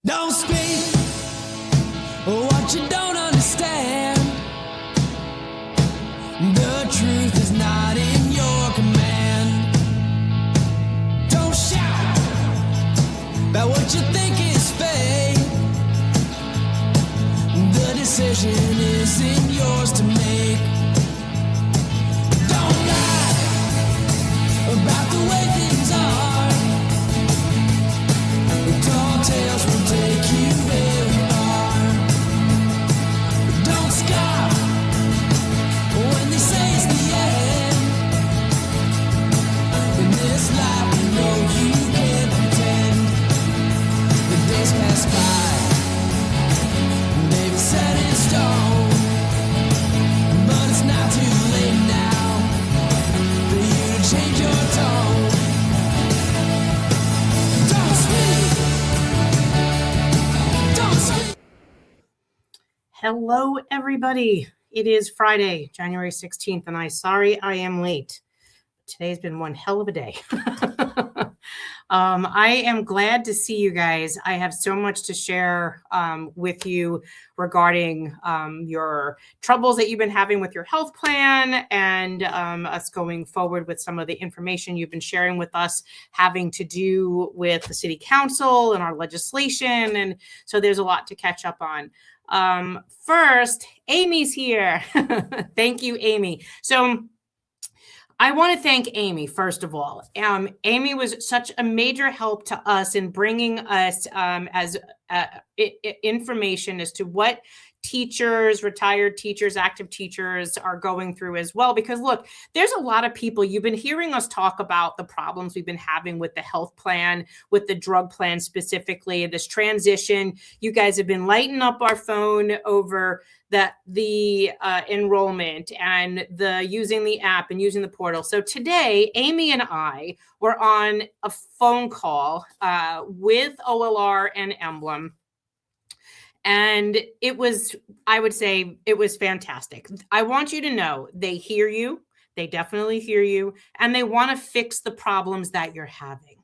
Don't speak what you don't understand. The truth is not in your command. Don't shout about what you think is fake. The decision isn't yours to make. Don't lie about the way things are. Tall tales will take you very far. Don't scoff when they say it's the end. In this life, you know you can't pretend. The days pass by, they've set in stone. But it's not too late now for you to change your tone. Don't speak. Hello, everybody. It is Friday, January 16th, and I'm sorry I am late. Today's been one hell of a day. I am glad to see you guys. I have so much to share with you regarding your troubles that you've been having with your health plan and us going forward with some of the information you've been sharing with us having to do with the city council and our legislation. And so there's a lot to catch up on. First, Amy's here. Thank you, Amy. So I want to thank Amy, first of all. Amy was such a major help to us in bringing us information as to what teachers, retired teachers, active teachers are going through as well. Because look, there's a lot of people, you've been hearing us talk about the problems we've been having with the health plan, with the drug plan specifically, this transition. You guys have been lighting up our phone over the enrollment and the using the app and using the portal. So today, Amy and I were on a phone call with OLR and Emblem. And it was, I would say, it was fantastic. I want you to know they hear you. They definitely hear you. And they want to fix the problems that you're having.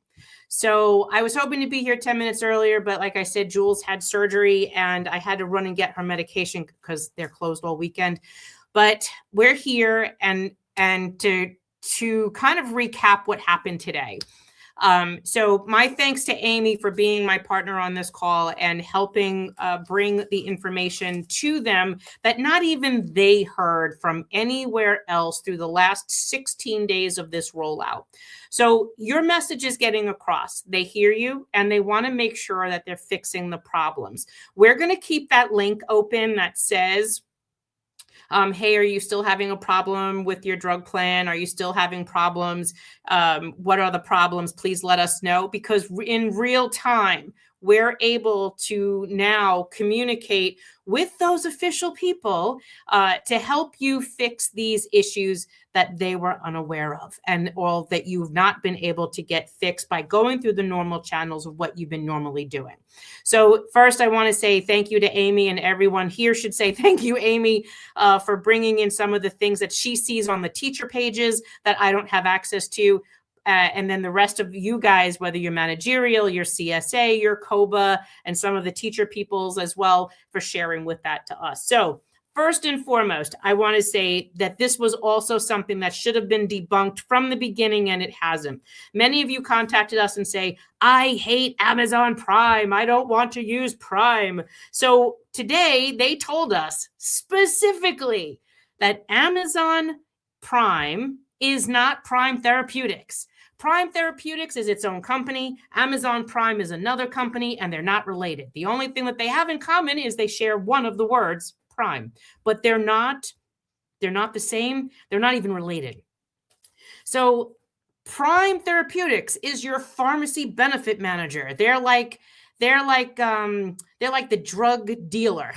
So I was hoping to be here 10 minutes earlier, but like I said, Jules had surgery and I had to run and get her medication because they're closed all weekend. But we're here and to kind of recap what happened today. So my thanks to Amy for being my partner on this call and helping bring the information to them that not even they heard from anywhere else through the last 16 days of this rollout. So your message is getting across. They hear you and they want to make sure that they're fixing the problems. We're going to keep that link open that says, hey, are you still having a problem with your drug plan? Are you still having problems? What are the problems? Please let us know, because in real time, we're able to now communicate with those official people to help you fix these issues that they were unaware of and all that you've not been able to get fixed by going through the normal channels of what you've been normally doing. So first, I want to say thank you to Amy, and everyone here should say thank you, Amy, for bringing in some of the things that she sees on the teacher pages that I don't have access to. And then the rest of you guys, whether you're managerial, your CSA, your COBA, and some of the teacher peoples as well, for sharing with that to us. So first and foremost, I want to say that this was also something that should have been debunked from the beginning, and it hasn't. Many of you contacted us and say, I hate Amazon Prime. I don't want to use Prime. So today they told us specifically that Amazon Prime is not Prime Therapeutics. Prime Therapeutics is its own company. Amazon Prime is another company, and they're not related. The only thing that they have in common is they share one of the words, Prime, but they're not the same. They're not even related. So Prime Therapeutics is your pharmacy benefit manager. They're like the drug dealer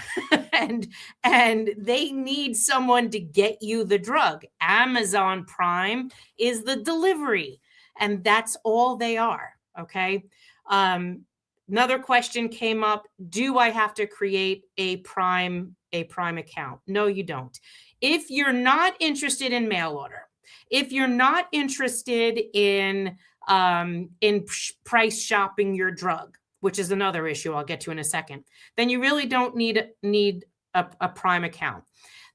and they need someone to get you the drug. Amazon Prime is the delivery, and that's all they are. Okay. Another question came up. Do I have to create a Prime account? No, you don't. If you're not interested in mail order, if you're not interested in price shopping your drug, which is another issue I'll get to in a second, then you really don't need a Prime account.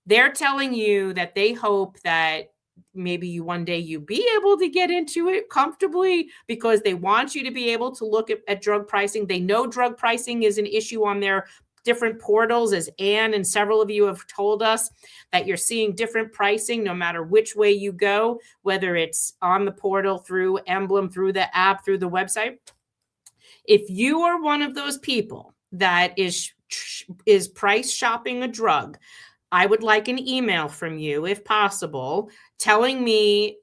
They're telling you that they hope that maybe one day you be able to get into it comfortably because they want you to be able to look at drug pricing. They know drug pricing is an issue on their different portals, as Anne and several of you have told us, that you're seeing different pricing no matter which way you go, whether it's on the portal, through Emblem, through the app, through the website. If you are one of those people that is price shopping a drug, I would like an email from you, if possible, telling me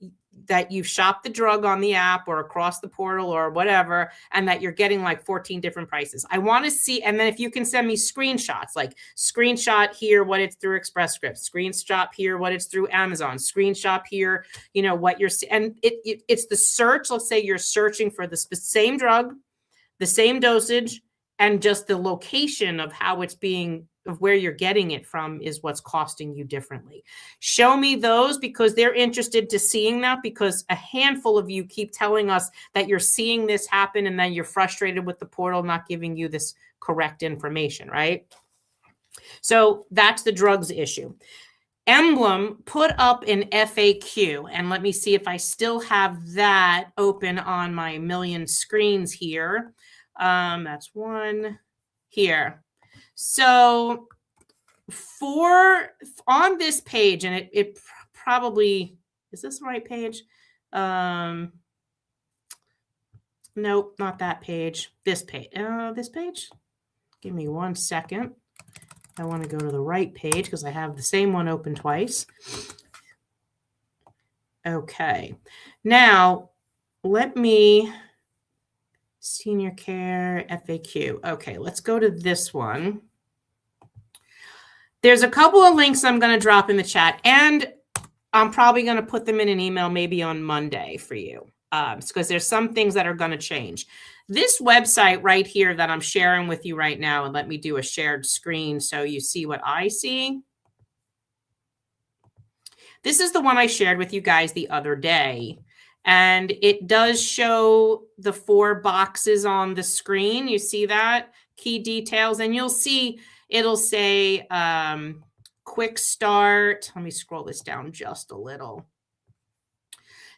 that you've shopped the drug on the app or across the portal or whatever, and that you're getting like 14 different prices. I want to see, and then if you can send me screenshots, like screenshot here what it's through Express Scripts, screenshot here what it's through Amazon, screenshot here, you know, what you're, and it's the search. Let's say you're searching for the same drug, the same dosage, and just the location of how it's being, of where you're getting it from is what's costing you differently. Show me those, because they're interested to seeing that, because a handful of you keep telling us that you're seeing this happen and then you're frustrated with the portal not giving you this correct information, right? So that's the drugs issue. Emblem put up an FAQ, and let me see if I still have that open on my million screens here. That's one here. So on this page, and it probably, is this the right page? Nope, not that page. This page. This page? Give me 1 second. I want to go to the right page because I have the same one open twice. Okay. Now, let me... Senior Care FAQ. Okay, let's go to this one. There's a couple of links I'm going to drop in the chat, and I'm probably going to put them in an email maybe on Monday for you, because there's some things that are going to change. This website right here that I'm sharing with you right now, and let me do a shared screen so you see what I see. This is the one I shared with you guys the other day. And it does show the 4 boxes on the screen. You see that? Key details. And you'll see it'll say quick start. Let me scroll this down just a little.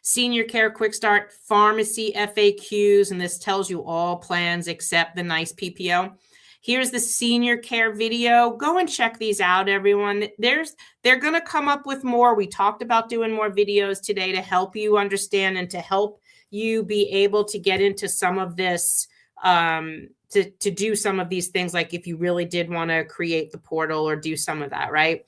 Senior Care Quick Start, Pharmacy FAQs. And this tells you all plans except the NICE PPO. Here's the Senior Care video. Go and check these out, everyone. They're going to come up with more. We talked about doing more videos today to help you understand and to help you be able to get into some of this, to do some of these things, like if you really did want to create the portal or do some of that, right?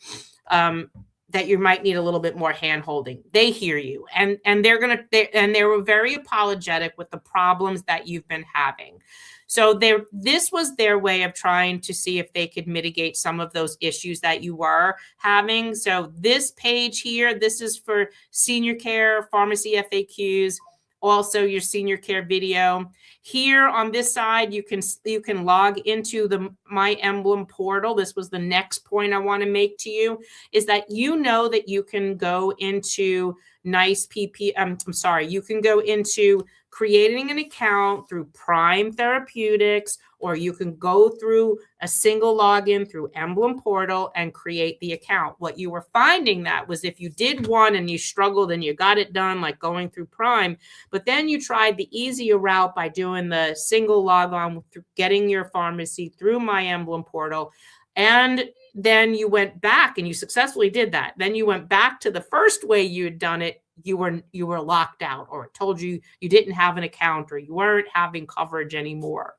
That you might need a little bit more hand holding. They hear you, and they were very apologetic with the problems that you've been having. So this was their way of trying to see if they could mitigate some of those issues that you were having. So this page here, this is for Senior Care, Pharmacy FAQs, also your Senior Care video. Here on this side, you can log into the My Emblem portal. This was the next point I want to make to you, is that you know that you can go into NICE PP. I'm sorry, you can go into creating an account through Prime Therapeutics, or you can go through a single login through Emblem Portal and create the account. What you were finding that was if you did one and you struggled and you got it done, like going through Prime, but then you tried the easier route by doing the single logon, getting your pharmacy through My Emblem Portal, and then you went back and you successfully did that. Then you went back to the first way you had done it. You were locked out, or it told you you didn't have an account, or you weren't having coverage anymore.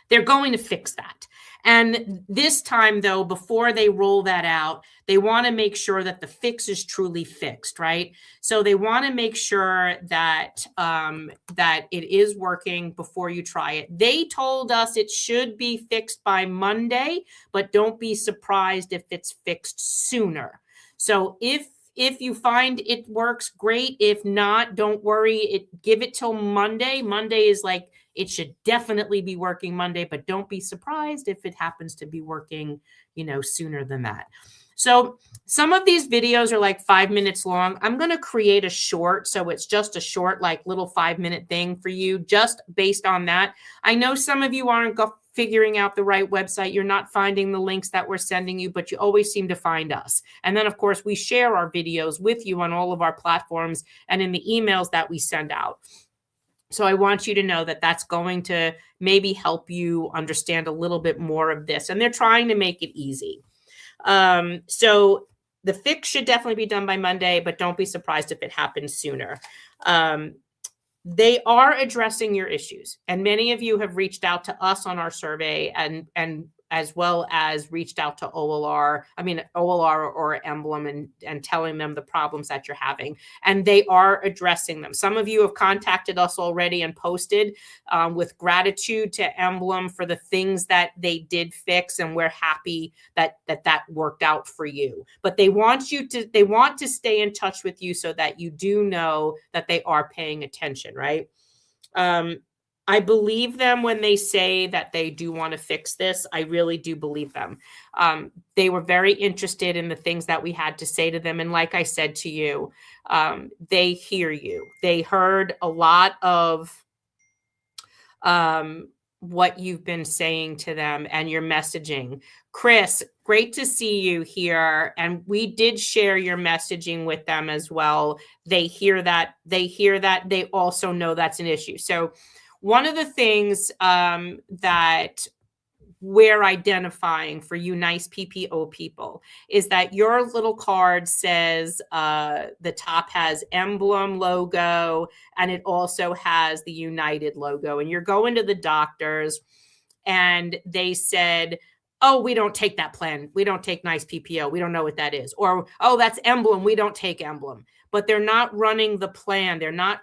They're going to fix that. And this time, though, before they roll that out, they want to make sure that the fix is truly fixed, right? So they want to make sure that that it is working before you try it. They told us it should be fixed by Monday, but don't be surprised if it's fixed sooner. So if you find it works, great. If not, don't worry. Give it till Monday. Monday is like, it should definitely be working Monday, but don't be surprised if it happens to be working, sooner than that. So some of these videos are like 5 minutes long. I'm going to create a short. So it's just a short, like little 5-minute thing for you, just based on that. I know some of you aren't figuring out the right website. You're not finding the links that we're sending you, but you always seem to find us. And then, of course, we share our videos with you on all of our platforms and in the emails that we send out. So I want you to know that that's going to maybe help you understand a little bit more of this. And they're trying to make it easy. So the fix should definitely be done by Monday, but don't be surprised if it happens sooner. They are addressing your issues, and many of you have reached out to us on our survey and as well as reached out to OLR or Emblem and telling them the problems that you're having, and they are addressing them. Some of you have contacted us already and posted with gratitude to Emblem for the things that they did fix, and we're happy that worked out for you. But they want to stay in touch with you so that you do know that they are paying attention, right? I believe them when they say that they do want to fix this. I really do believe them. They were very interested in the things that we had to say to them. And like I said to you, they hear you. They heard a lot of what you've been saying to them and your messaging. Chris, great to see you here. And we did share your messaging with them as well. They hear that. They also know that's an issue. So one of the things that we're identifying for you nice PPO people is that your little card says the top has Emblem logo, and it also has the United logo. And you're going to the doctors and they said, oh, we don't take that plan. We don't take nice PPO. We don't know what that is. Or, oh, that's Emblem. We don't take Emblem. But they're not running the plan. They're not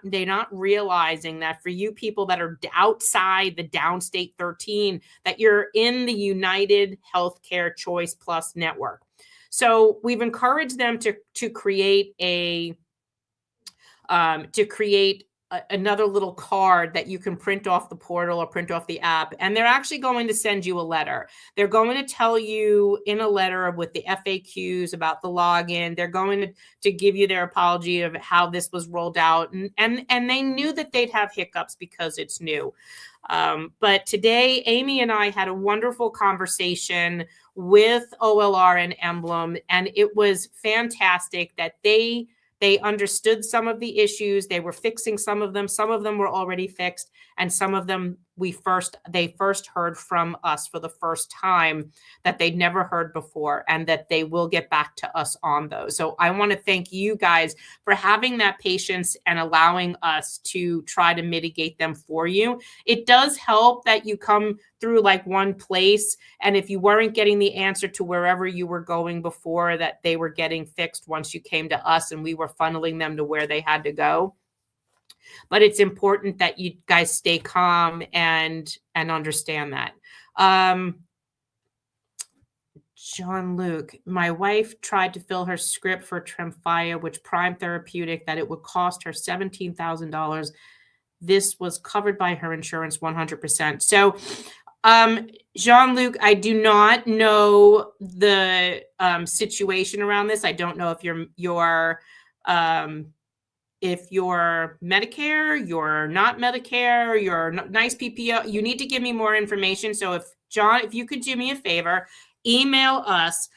realizing that for you people that are outside the downstate 13, that you're in the United Healthcare Choice Plus network. So we've encouraged them to create another little card that you can print off the portal or print off the app. And they're actually going to send you a letter. They're going to tell you in a letter with the FAQs about the login. They're going to give you their apology of how this was rolled out. And they knew that they'd have hiccups because it's new. But today, Amy and I had a wonderful conversation with OLR and Emblem, and it was fantastic that they understood some of the issues. They were fixing some of them. Some of them were already fixed, and some of them they first heard from us for the first time that they'd never heard before, and that they will get back to us on those. So I want to thank you guys for having that patience and allowing us to try to mitigate them for you. It does help that you come through like one place, and if you weren't getting the answer to wherever you were going before, that they were getting fixed once you came to us and we were funneling them to where they had to go. But it's important that you guys stay calm and understand that. John Luke, my wife tried to fill her script for Tremfya, which Prime Therapeutic, that it would cost her $17,000. This was covered by her insurance 100%. So, Jean-Luc, I do not know the situation around this. I don't know if you're Medicare, you're not Medicare, you're nice PPO. You need to give me more information. So if you could do me a favor, email us,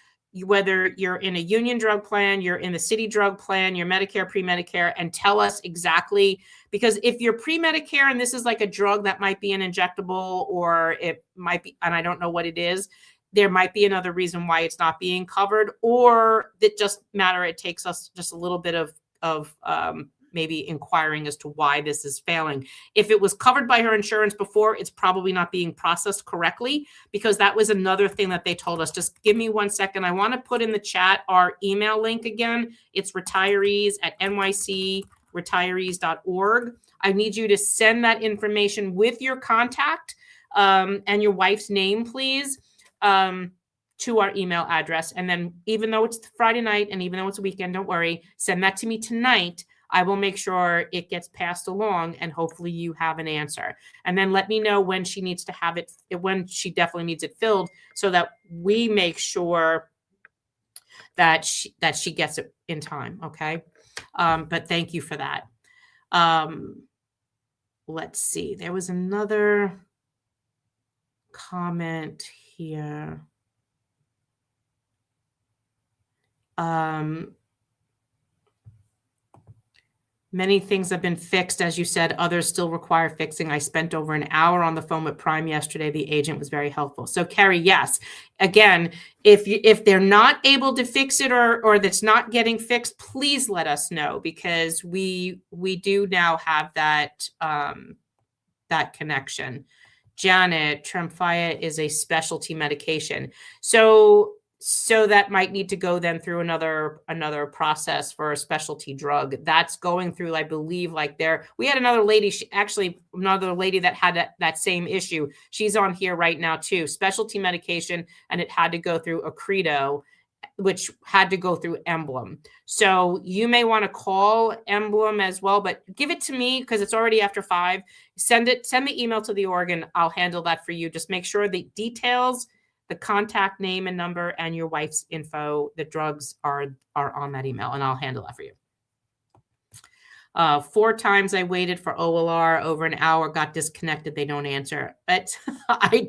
whether you're in a union drug plan, you're in the city drug plan, you're Medicare, pre-Medicare, and tell us exactly, because if you're pre-Medicare and this is like a drug that might be an injectable, or it might be, and I don't know what it is, there might be another reason why it's not being covered, or it takes us just a little bit of maybe inquiring as to why this is failing. If it was covered by her insurance before, it's probably not being processed correctly, because that was another thing that they told us. Just give me 1 second. I want to put in the chat our email link again. It's retirees@nycretirees.org. I need you to send that information with your contact and your wife's name, please, to our email address. And then even though it's Friday night and even though it's a weekend, don't worry, send that to me tonight. I will make sure it gets passed along, and hopefully you have an answer. And then let me know when she needs to have it, when she definitely needs it filled, so that we make sure that she gets it in time. Okay. But thank you for that. Let's see. There was another comment here. Many things have been fixed, as you said. Others still require fixing. I spent over an hour on the phone with Prime yesterday. The agent was very helpful. So, Carrie, yes. Again, if they're not able to fix it or that's not getting fixed, please let us know, because we do now have that that connection. Janet, Tremfya is a specialty medication. So that might need to go then through another process for a specialty drug. That's going through, I believe, like we had another lady, another lady that had that same issue. She's on here right now too. Specialty medication, and it had to go through Accredo, which had to go through Emblem. So you may want to call Emblem as well, but give it to me because it's already after 5. Send the email to the org. I'll handle that for you. Just make sure the details, the contact name and number, and your wife's info, the drugs are on that email, and I'll handle that for you. 4 times I waited for OLR over an hour, got disconnected. They don't answer. But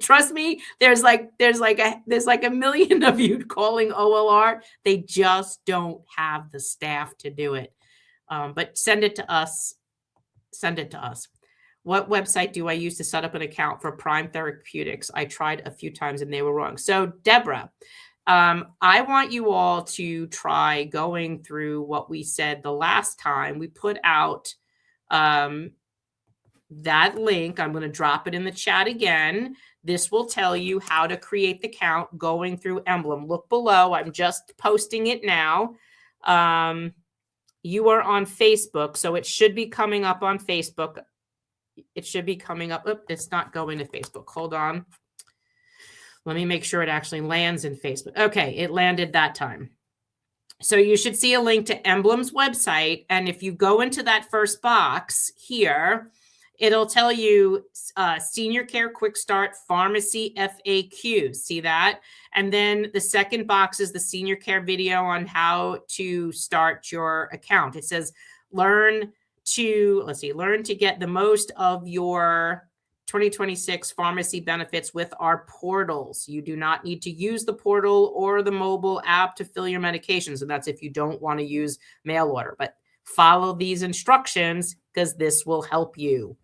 trust me, there's like a million of you calling OLR. They just don't have the staff to do it. But send it to us. Send it to us. What website do I use to set up an account for Prime Therapeutics? I tried a few times and they were wrong. So Deborah, I want you all to try going through what we said the last time. We put out that link. I'm going to drop it in the chat again. This will tell you how to create the account going through Emblem. Look below. I'm just posting it now. You are on Facebook, so it should be coming up on Facebook. It should be coming up. Oop, it's not going to Facebook. Hold on. Let me make sure it actually lands in Facebook. Okay, it landed that time. So you should see a link to Emblem's website. And if you go into that first box here, it'll tell you Senior Care Quick Start Pharmacy FAQ. See that? And then the second box is the Senior Care video on how to start your account. It says learn to get the most of your 2026 pharmacy benefits with our portals. You do not need to use the portal or the mobile app to fill your medications. And that's if you don't want to use mail order, but follow these instructions because this will help you.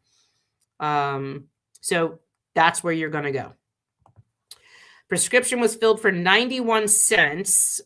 So that's where you're going to go. Prescription was filled for 91 cents.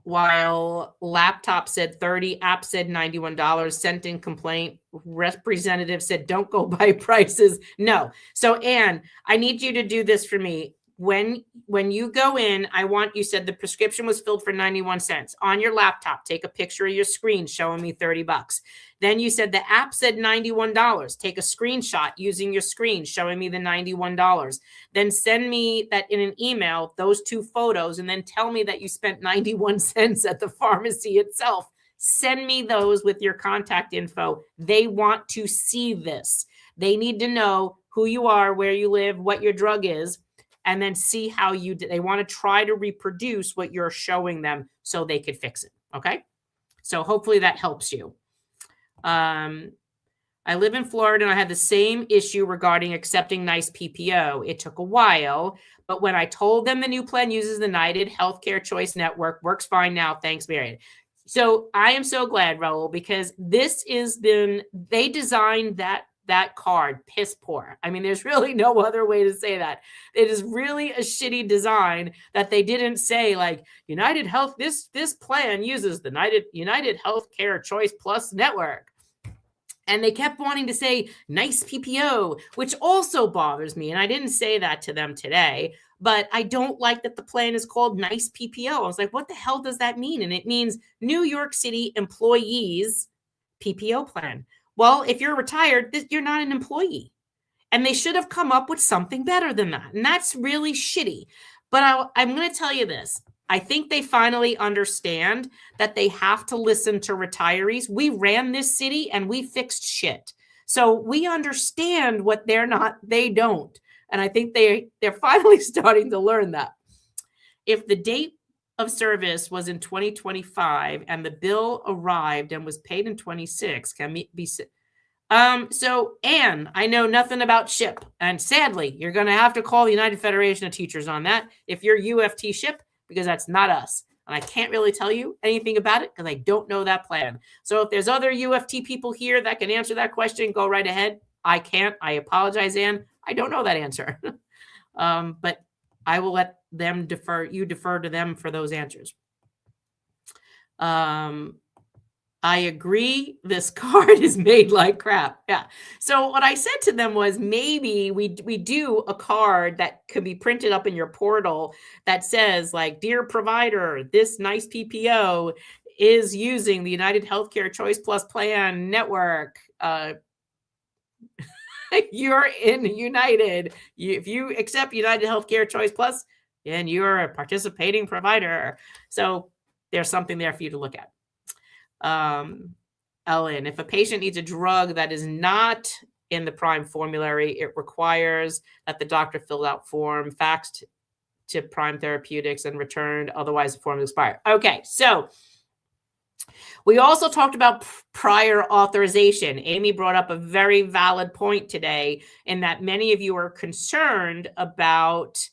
While laptop said 30, app said $91, sent in complaint. Representative said, don't go by prices. No. So, Anne, I need you to do this for me. When you go in, you said the prescription was filled for 91 cents. On your laptop, take a picture of your screen showing me $30. Then you said the app said $91. Take a screenshot using your screen showing me the $91. Then send me that in an email, those 2 photos, and then tell me that you spent 91 cents at the pharmacy itself. Send me those with your contact info. They want to see this. They need to know who you are, where you live, what your drug is, and then see how you did. They want to try to reproduce what you're showing them so they could fix it. Okay. So hopefully that helps you. I live in Florida and I had the same issue regarding accepting NICE PPO. It took a while, but when I told them the new plan uses the United Healthcare Choice Network, works fine now. Thanks, Marion. So I am so glad, Raul, because they designed that card piss poor. I mean, there's really no other way to say that. It is really a shitty design that they didn't say like United Health, this plan uses the United Healthcare Choice Plus Network. And they kept wanting to say NICE PPO, which also bothers me. And I didn't say that to them today, but I don't like that the plan is called NICE PPO. I was like, what the hell does that mean? And it means New York City Employees PPO plan. Well, if you're retired, you're not an employee. And they should have come up with something better than that. And that's really shitty. But I'm going to tell you this. I think they finally understand that they have to listen to retirees. We ran this city and we fixed shit. So we understand what they don't. And I think they're finally starting to learn that. If the date of service was in 2025 and the bill arrived and was paid in 26, can be so Anne, I know nothing about SHIP, and sadly you're going to have to call the United Federation of Teachers on that if you're UFT SHIP, because that's not us, and I can't really tell you anything about it because I don't know that plan. So if there's other UFT people here that can answer that question, go right ahead. I can't. I apologize, Anne. I don't know that answer. But I will let them defer to them for those answers. I agree. This card is made like crap. Yeah. So what I said to them was maybe we do a card that could be printed up in your portal that says like, dear provider, this nice PPO is using the United Healthcare Choice Plus Plan Network. You're in United. If you accept United Healthcare Choice Plus, then you're a participating provider. So there's something there for you to look at. Ellen, if a patient needs a drug that is not in the Prime formulary, it requires that the doctor fill out form, faxed to Prime Therapeutics and returned. Otherwise, the form is expired. Okay, so we also talked about prior authorization. Amy brought up a very valid point today in that many of you are concerned about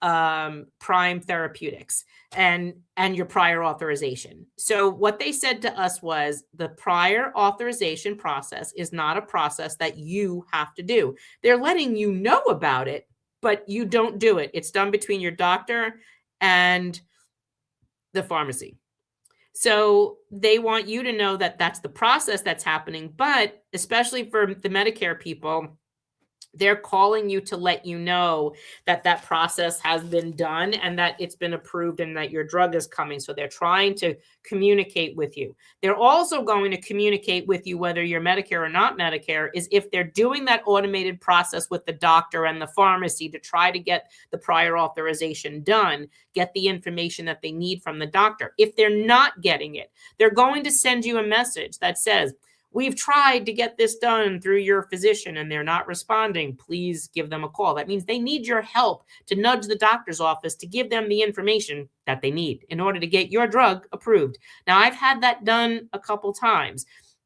Prime Therapeutics and your prior authorization. So what they said to us was the prior authorization process is not a process that you have to do. They're letting you know about it, but you don't do it. It's done between your doctor and the pharmacy. So they want you to know that that's the process that's happening, but especially for the Medicare people, they're calling you to let you know that that process has been done and that it's been approved and that your drug is coming. So they're trying to communicate with you. They're also going to communicate with you whether you're Medicare or not Medicare is if they're doing that automated process with the doctor and the pharmacy to try to get the prior authorization done, get the information that they need from the doctor. If they're not getting it, they're going to send you a message that says, we've tried to get this done through your physician and they're not responding. Please give them a call. That means they need your help to nudge the doctor's office to give them the information that they need in order to get your drug approved. Now, I've had that done a couple times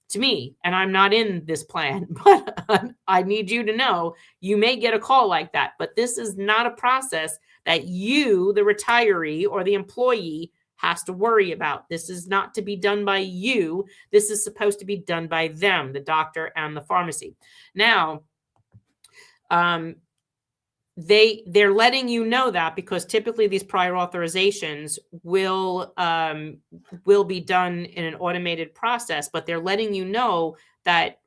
to me, and I'm not in this plan, but I need you to know you may get a call like that. But this is not a process that you, the retiree or the employee, has to worry about. This is not to be done by you. This is supposed to be done by them, the doctor and the pharmacy. Now, they're letting you know that because typically these prior authorizations will be done in an automated process, but they're letting you know that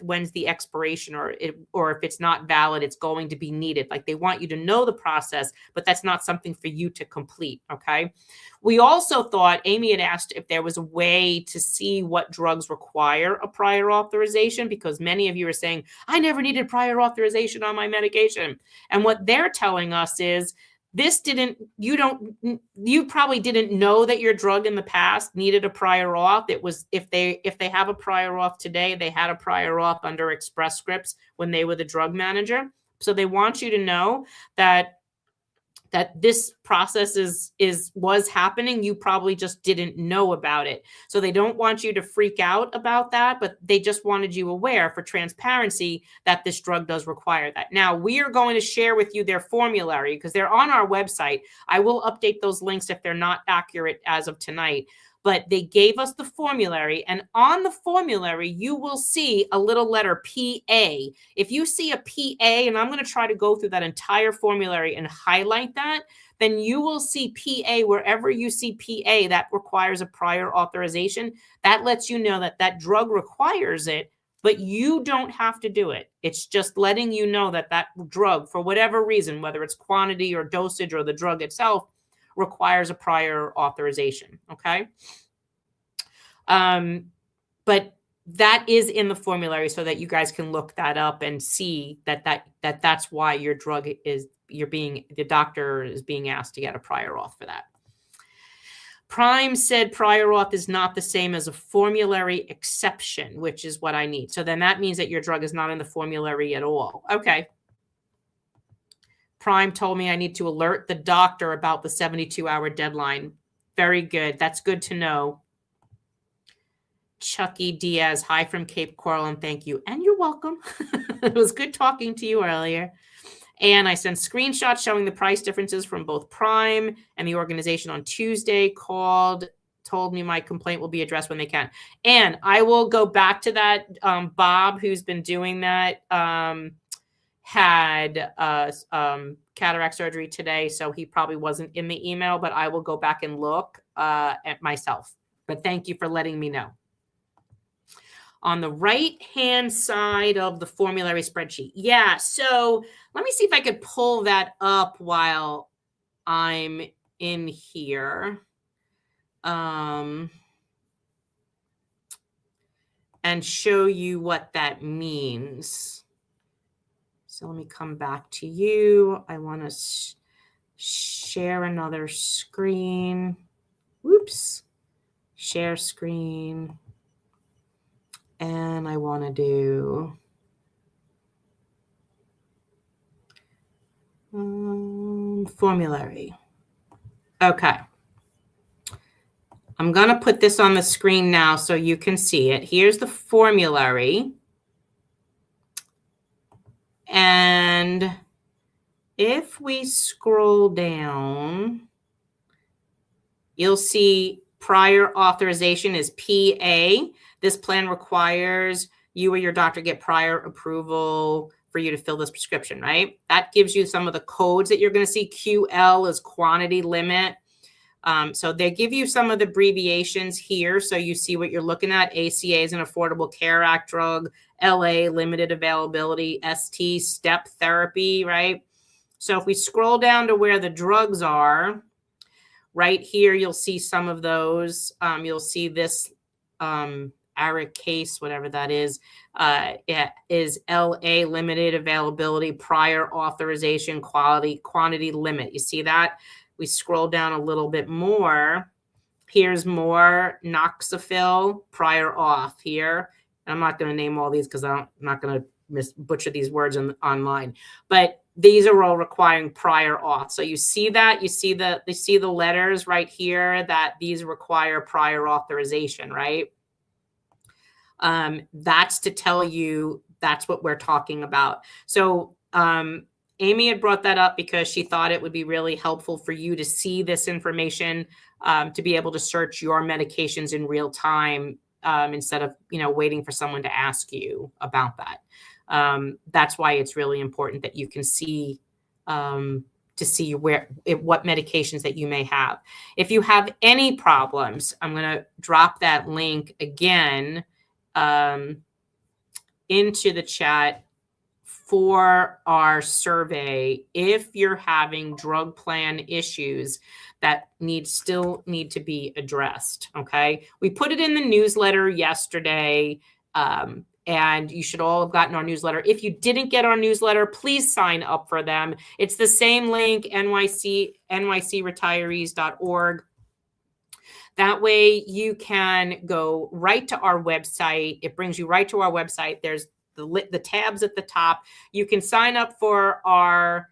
when's the expiration or if it's not valid, it's going to be needed. Like they want you to know the process, but that's not something for you to complete. Okay. We also thought, Amy had asked if there was a way to see what drugs require a prior authorization, because many of you are saying, I never needed prior authorization on my medication. And what they're telling us is you probably didn't know that your drug in the past needed a prior auth. It was if they have a prior auth today, they had a prior auth under Express Scripts when they were the drug manager. So they want you to know that this process was happening. You probably just didn't know about it. So they don't want you to freak out about that, but they just wanted you aware for transparency that this drug does require that. Now, we are going to share with you their formulary because they're on our website. I will update those links if they're not accurate as of tonight. But they gave us the formulary, and on the formulary, you will see a little letter PA. If you see a PA, and I'm going to try to go through that entire formulary and highlight that, then you will see PA wherever you see PA that requires a prior authorization. That lets you know that that drug requires it, but you don't have to do it. It's just letting you know that that drug, for whatever reason, whether it's quantity or dosage or the drug itself, requires a prior authorization. Okay. But that is in the formulary so that you guys can look that up and see that's why your drug the doctor is being asked to get a prior auth for that. Prime said prior auth is not the same as a formulary exception, which is what I need. So then that means that your drug is not in the formulary at all. Okay. Prime told me I need to alert the doctor about the 72-hour deadline. Very good. That's good to know. Chucky Diaz, hi from Cape Coral, and thank you. And you're welcome. It was good talking to you earlier. And I sent screenshots showing the price differences from both Prime and the organization on Tuesday. Told me my complaint will be addressed when they can. And I will go back to that. Bob, who's been doing that, had cataract surgery today, so he probably wasn't in the email, but I will go back and look at myself. But thank you for letting me know. On the right-hand side of the formulary spreadsheet. Yeah, so let me see if I could pull that up while I'm in here. And show you what that means. So let me come back to you. I want to share another screen. Whoops. Share screen. And I want to do formulary. Okay. I'm going to put this on the screen now so you can see it. Here's the formulary. And if we scroll down, you'll see prior authorization is PA. This plan requires you or your doctor get prior approval for you to fill this prescription, right? That gives you some of the codes that you're going to see. QL is quantity limit. So they give you some of the abbreviations here. So you see what you're looking at. ACA is an Affordable Care Act drug. LA, limited availability. ST, step therapy, right? So if we scroll down to where the drugs are, right here, you'll see some of those. You'll see this Arikayce, whatever that is. It is LA, limited availability, prior authorization, quantity limit. You see that? We scroll down a little bit more. Here's more Noxafil, prior auth here. I'm not going to name all these because I'm not going to butcher these words online. But these are all requiring prior auth. So you see that? You see the letters right here that these require prior authorization, right? That's to tell you that's what we're talking about. So Amy had brought that up because she thought it would be really helpful for you to see this information, to be able to search your medications in real time, instead of, waiting for someone to ask you about that. That's why it's really important that you can see, to see what medications that you may have. If you have any problems, I'm going to drop that link again into the chat for our survey. If you're having drug plan issues that still need to be addressed, okay? We put it in the newsletter yesterday, and you should all have gotten our newsletter. If you didn't get our newsletter, please sign up for them. It's the same link, nycretirees.org. That way you can go right to our website. It brings you right to our website. There's the tabs at the top. You can sign up for our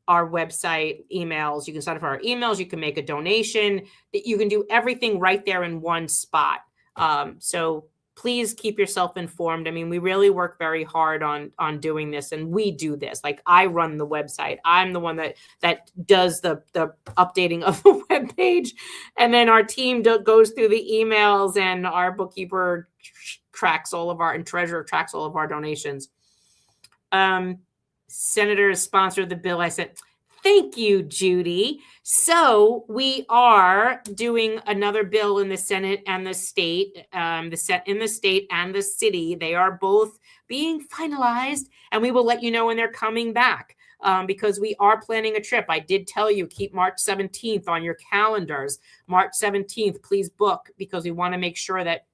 website emails. You can sign up for our emails. You can make a donation. You can do everything right there in one spot. So please keep yourself informed. I mean, we really work very hard on doing this, and we do this. Like, I run the website. I'm the one that does the updating of the webpage, and then our team goes through the emails, and our bookkeeper tracks all of and treasurer tracks all of our donations. Senator has sponsored the bill. I said, thank you, Judy. So we are doing another bill in the Senate and the state, in the state and the city. They are both being finalized, and we will let you know when they're coming back, because we are planning a trip. I did tell you, keep March 17th on your calendars. March 17th, please book, because we want to make sure that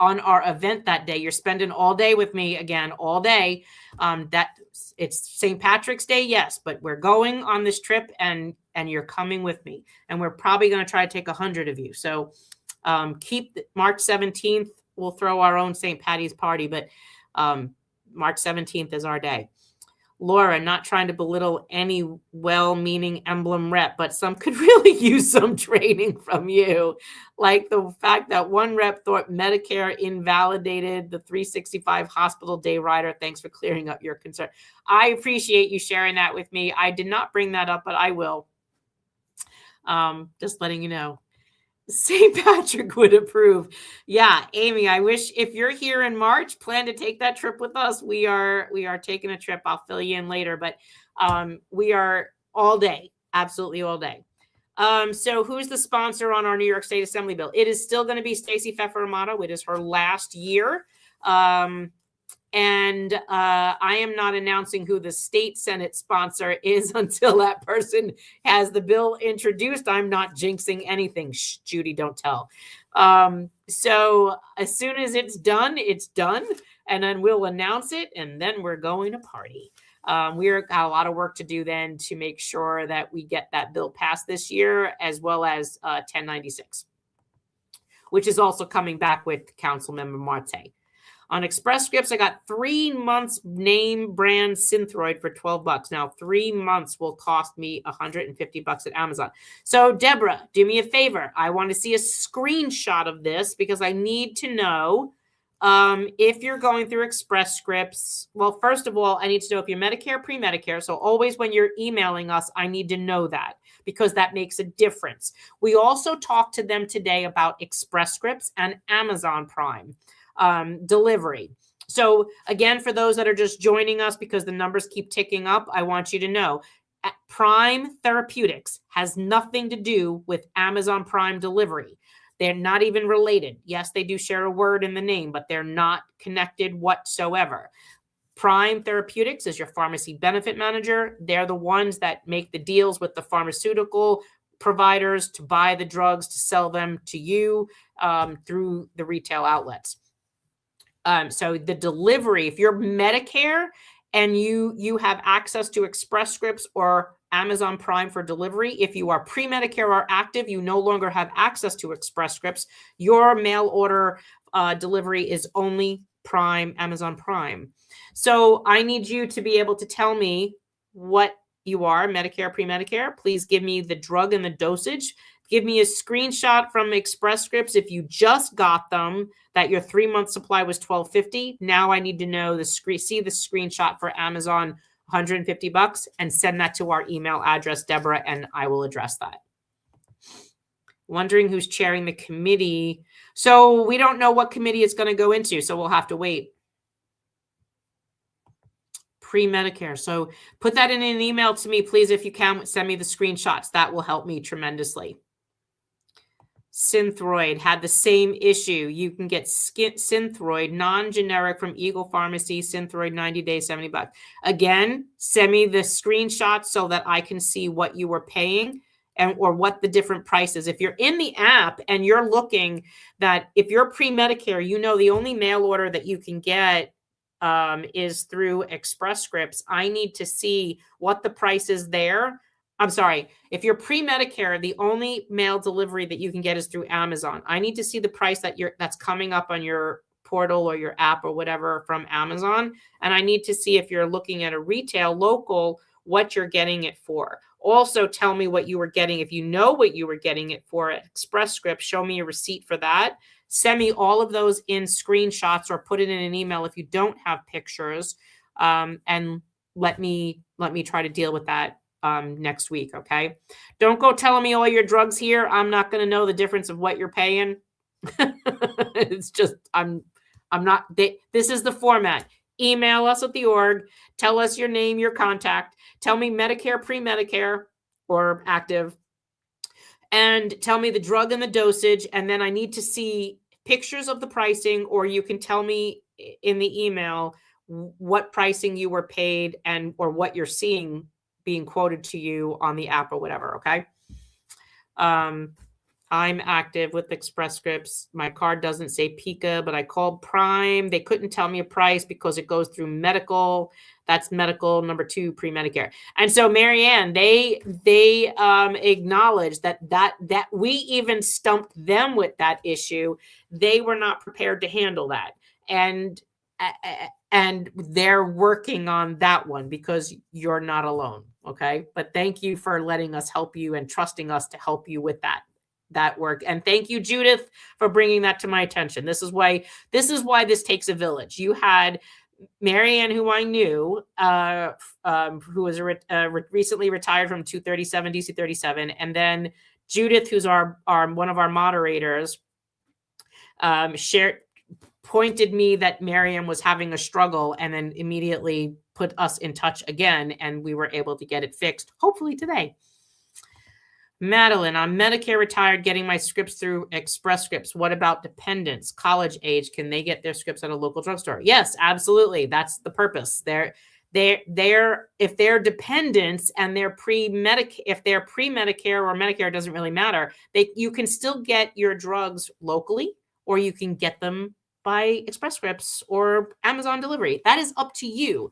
on our event that day, you're spending all day with me again, all day. That it's St. Patrick's Day, yes, but we're going on this trip, and you're coming with me, and we're probably going to try to take 100 of you. So keep March 17th. We'll throw our own St. Patty's party, but March 17th is our day. Laura, not trying to belittle any well-meaning emblem rep, but some could really use some training from you. Like the fact that one rep thought Medicare invalidated the 365 hospital day rider. Thanks for clearing up your concern. I appreciate you sharing that with me. I did not bring that up, but I will. Just letting you know. St. Patrick would approve. Yeah, Amy, I wish if you're here in March, plan to take that trip with us. We are taking a trip. I'll fill you in later, but we are all day, absolutely all day. So who's the sponsor on our New York State Assembly bill? It is still going to be Stacey Pfeffer Amato. It is her last year. And I am not announcing who the state Senate sponsor is until that person has the bill introduced. I'm not jinxing anything. Shh, Judy, don't tell. So as soon as it's done, and then we'll announce it, and then we're going to party. We've got a lot of work to do then to make sure that we get that bill passed this year, as well as 1096, which is also coming back with Councilmember Marte. On Express Scripts, I got 3 months name brand Synthroid for $12. Now, 3 months will cost me $150 at Amazon. So, Deborah, do me a favor. I want to see a screenshot of this because I need to know if you're going through Express Scripts. Well, first of all, I need to know if you're Medicare, pre-Medicare. So always when you're emailing us, I need to know that because that makes a difference. We also talked to them today about Express Scripts and Amazon Prime delivery. So again, for those that are just joining us because the numbers keep ticking up, I want you to know Prime Therapeutics has nothing to do with Amazon Prime delivery. They're not even related. Yes, they do share a word in the name, but they're not connected whatsoever. Prime Therapeutics is your pharmacy benefit manager. They're the ones that make the deals with the pharmaceutical providers to buy the drugs, to sell them to you through the retail outlets. So the delivery, if you're Medicare and you have access to Express Scripts or Amazon Prime for delivery, if you are pre-Medicare or active, you no longer have access to Express Scripts. Your mail order delivery is only Prime, Amazon Prime. So I need you to be able to tell me what you are, Medicare, pre-Medicare. Please give me the drug and the dosage. Give me a screenshot from Express Scripts if you just got them, that your 3-month supply was $12.50. Now I need to know see the screenshot for Amazon, $150, and send that to our email address, Deborah, and I will address that. Wondering who's chairing the committee. So we don't know what committee it's going to go into, so we'll have to wait. Pre-Medicare. So put that in an email to me, please, if you can. Send me the screenshots. That will help me tremendously. Synthroid had the same issue. You can get Synthroid, non-generic from Eagle Pharmacy, Synthroid 90 days, $70. Again, send me the screenshots so that I can see what you were paying and or what the different prices. If you're in the app and you're looking that if you're pre-Medicare, you know the only mail order that you can get is through Express Scripts. I need to see what the price is there. I'm sorry. If you're pre-Medicare, the only mail delivery that you can get is through Amazon. I need to see the price that's coming up on your portal or your app or whatever from Amazon. And I need to see if you're looking at a retail local, what you're getting it for. Also tell me what you were getting. If you know what you were getting it for at Express Scripts, show me a receipt for that. Send me all of those in screenshots or put it in an email if you don't have pictures. And let me try to deal with that next week. Okay. Don't go telling me all your drugs here. I'm not going to know the difference of what you're paying. It's just, I'm not, this is the format. Email us at the org. Tell us your name, your contact. Tell me Medicare, pre-Medicare or active, and tell me the drug and the dosage. And then I need to see pictures of the pricing, or you can tell me in the email what pricing you were paid and, or what you're seeing being quoted to you on the app or whatever. Okay. I'm active with Express Scripts. My card doesn't say Pika, but I called Prime. They couldn't tell me a price because it goes through medical. That's medical number 2, pre-Medicare. And so Marianne, they acknowledged that we even stumped them with that issue. They were not prepared to handle that. And and they're working on that one because you're not alone. Okay. But thank you for letting us help you and trusting us to help you with that work. And thank you, Judith, for bringing that to my attention. This is why this takes a village. You had Marianne, who I knew, who was recently retired from 237 DC 37, and then Judith, who's our one of our moderators, pointed me that Marianne was having a struggle, and then immediately put us in touch again, and we were able to get it fixed, hopefully today. Madeline, I'm Medicare retired, getting my scripts through Express Scripts. What about dependents, college age? Can they get their scripts at a local drugstore? Yes, absolutely. That's the purpose. If they're dependents and they're if they're pre-Medicare or Medicare, it doesn't really matter. You can still get your drugs locally, or you can get them by Express Scripts or Amazon delivery. That is up to you.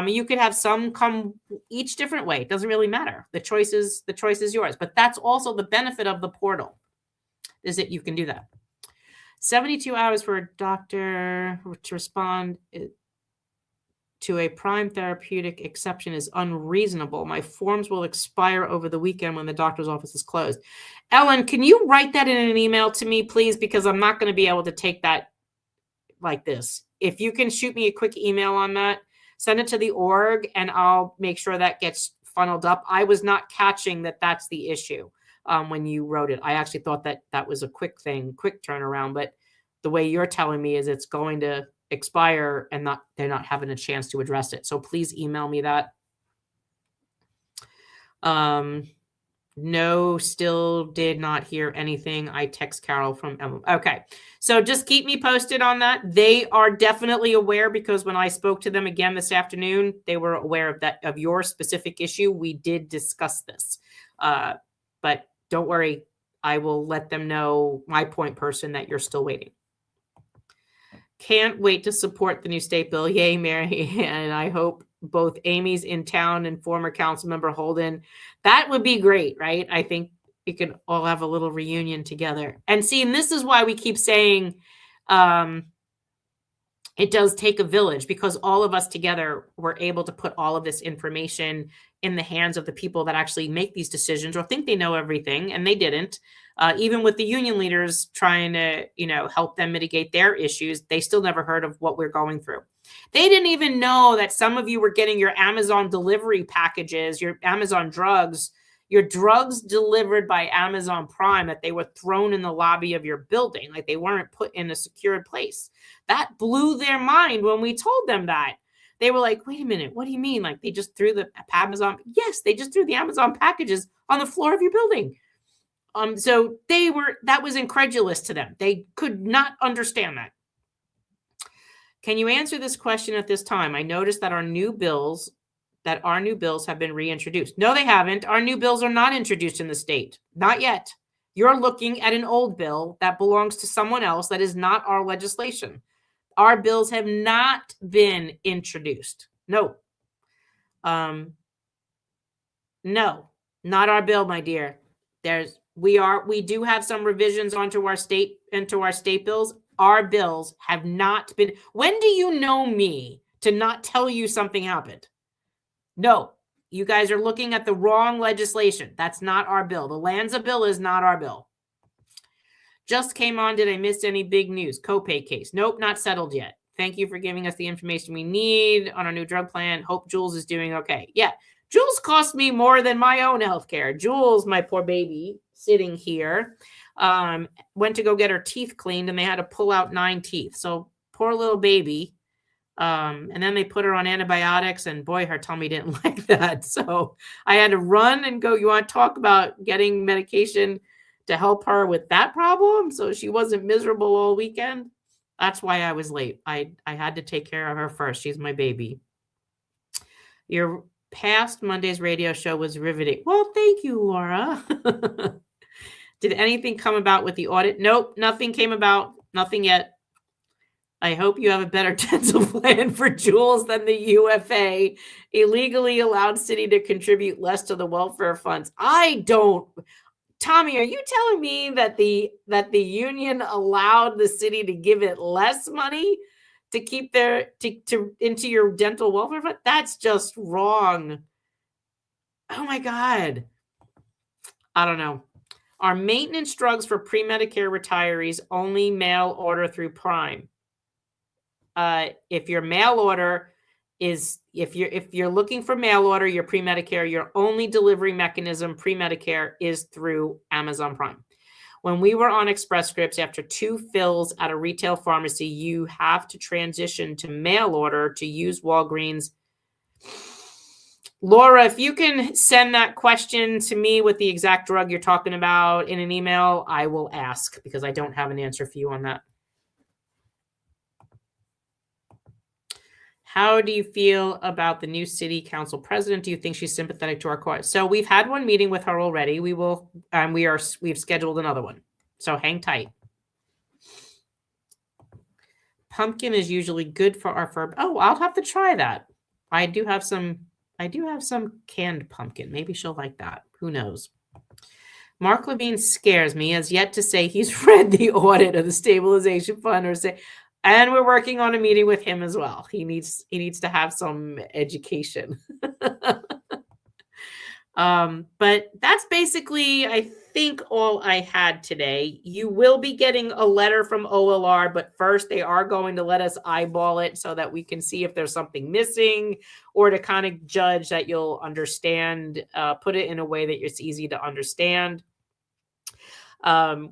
You could have some come each different way. It doesn't really matter. The choice is yours. But that's also the benefit of the portal, is that you can do that. 72 hours for a doctor to respond to a prime therapeutic exception is unreasonable. My forms will expire over the weekend when the doctor's office is closed. Ellen, can you write that in an email to me, please? Because I'm not going to be able to take that like this. If you can shoot me a quick email on that, send it to the org, and I'll make sure that gets funneled up. I was not catching that that's the issue when you wrote it. I actually thought that was a quick turnaround, but the way you're telling me is it's going to expire and they're not having a chance to address it. So please email me that. No, still did not hear anything. I text Carol from Emma. Okay. So just keep me posted on that. They are definitely aware, because when I spoke to them again this afternoon, they were aware of your specific issue. We did discuss this. But don't worry. I will let them know, my point person, that you're still waiting. Can't wait to support the new state bill. Yay, Mary. And I hope both Amy's in town and former council member Holden. That would be great, right? I think we could all have a little reunion together. And see, and this is why we keep saying it does take a village, because all of us together were able to put all of this information in the hands of the people that actually make these decisions or think they know everything, and they didn't. Even with the union leaders trying to, help them mitigate their issues, they still never heard of what we're going through. They didn't even know that some of you were getting your Amazon delivery packages, your Amazon drugs, your drugs delivered by Amazon Prime, that they were thrown in the lobby of your building, like they weren't put in a secured place. That blew their mind when we told them that. They were like, wait a minute, what do you mean? Like they just threw the Amazon? Yes, they just threw the Amazon packages on the floor of your building. So that was incredulous to them. They could not understand that. Can you answer this question at this time? I noticed that our new bills have been reintroduced. No, they haven't. Our new bills are not introduced in the state. Not yet. You're looking at an old bill that belongs to someone else that is not our legislation. Our bills have not been introduced. No. No, not our bill, my dear. We do have some revisions into our state bills. Our bills have not been. When do you know me to not tell you something happened? No, you guys are looking at the wrong legislation. That's not our bill. The Lanza bill is not our bill. Just came on. Did I miss any big news? Copay case. Nope, not settled yet. Thank you for giving us the information we need on our new drug plan. Hope Jules is doing okay. Yeah, Jules cost me more than my own healthcare. Jules, my poor baby, sitting here, went to go get her teeth cleaned, and they had to pull out 9 teeth. So poor little baby. And then they put her on antibiotics, and boy, her tummy didn't like that. So I had to run and go. You want to talk about getting medication to help her with that problem, so she wasn't miserable all weekend? That's why I was late. I had to take care of her first. She's my baby. Your past Monday's radio show was riveting. Well, thank you, Laura. Did anything come about with the audit? Nope, nothing came about. Nothing yet. I hope you have a better dental plan for Jules than the UFA. Illegally allowed city to contribute less to the welfare funds. I don't. Tommy, are you telling me that the union allowed the city to give it less money to keep their to into your dental welfare fund. That's just wrong. Oh my God. I don't know. Are maintenance drugs for pre-Medicare retirees only mail order through Prime? If your mail order is if you're looking for mail order, your pre-Medicare, your only delivery mechanism pre-Medicare is through Amazon Prime. When we were on Express Scripts, after 2 fills at a retail pharmacy, you have to transition to mail order to use Walgreens. Laura, if you can send that question to me with the exact drug you're talking about in an email, I will ask because I don't have an answer for you on that. How do you feel about the new city council president? Do you think she's sympathetic to our cause? So we've had one meeting with her already. We've scheduled another one. So hang tight. Pumpkin is usually good for our fur. Oh, I'll have to try that. I do have some canned pumpkin. Maybe she'll like that. Who knows? Mark Levine scares me, has yet to say he's read the audit of the stabilization fund or say, and we're working on a meeting with him as well. He needs to have some education. But that's basically, I think, all I had today. You will be getting a letter from OLR, but first they are going to let us eyeball it so that we can see if there's something missing or to kind of judge that you'll understand, put it in a way that it's easy to understand.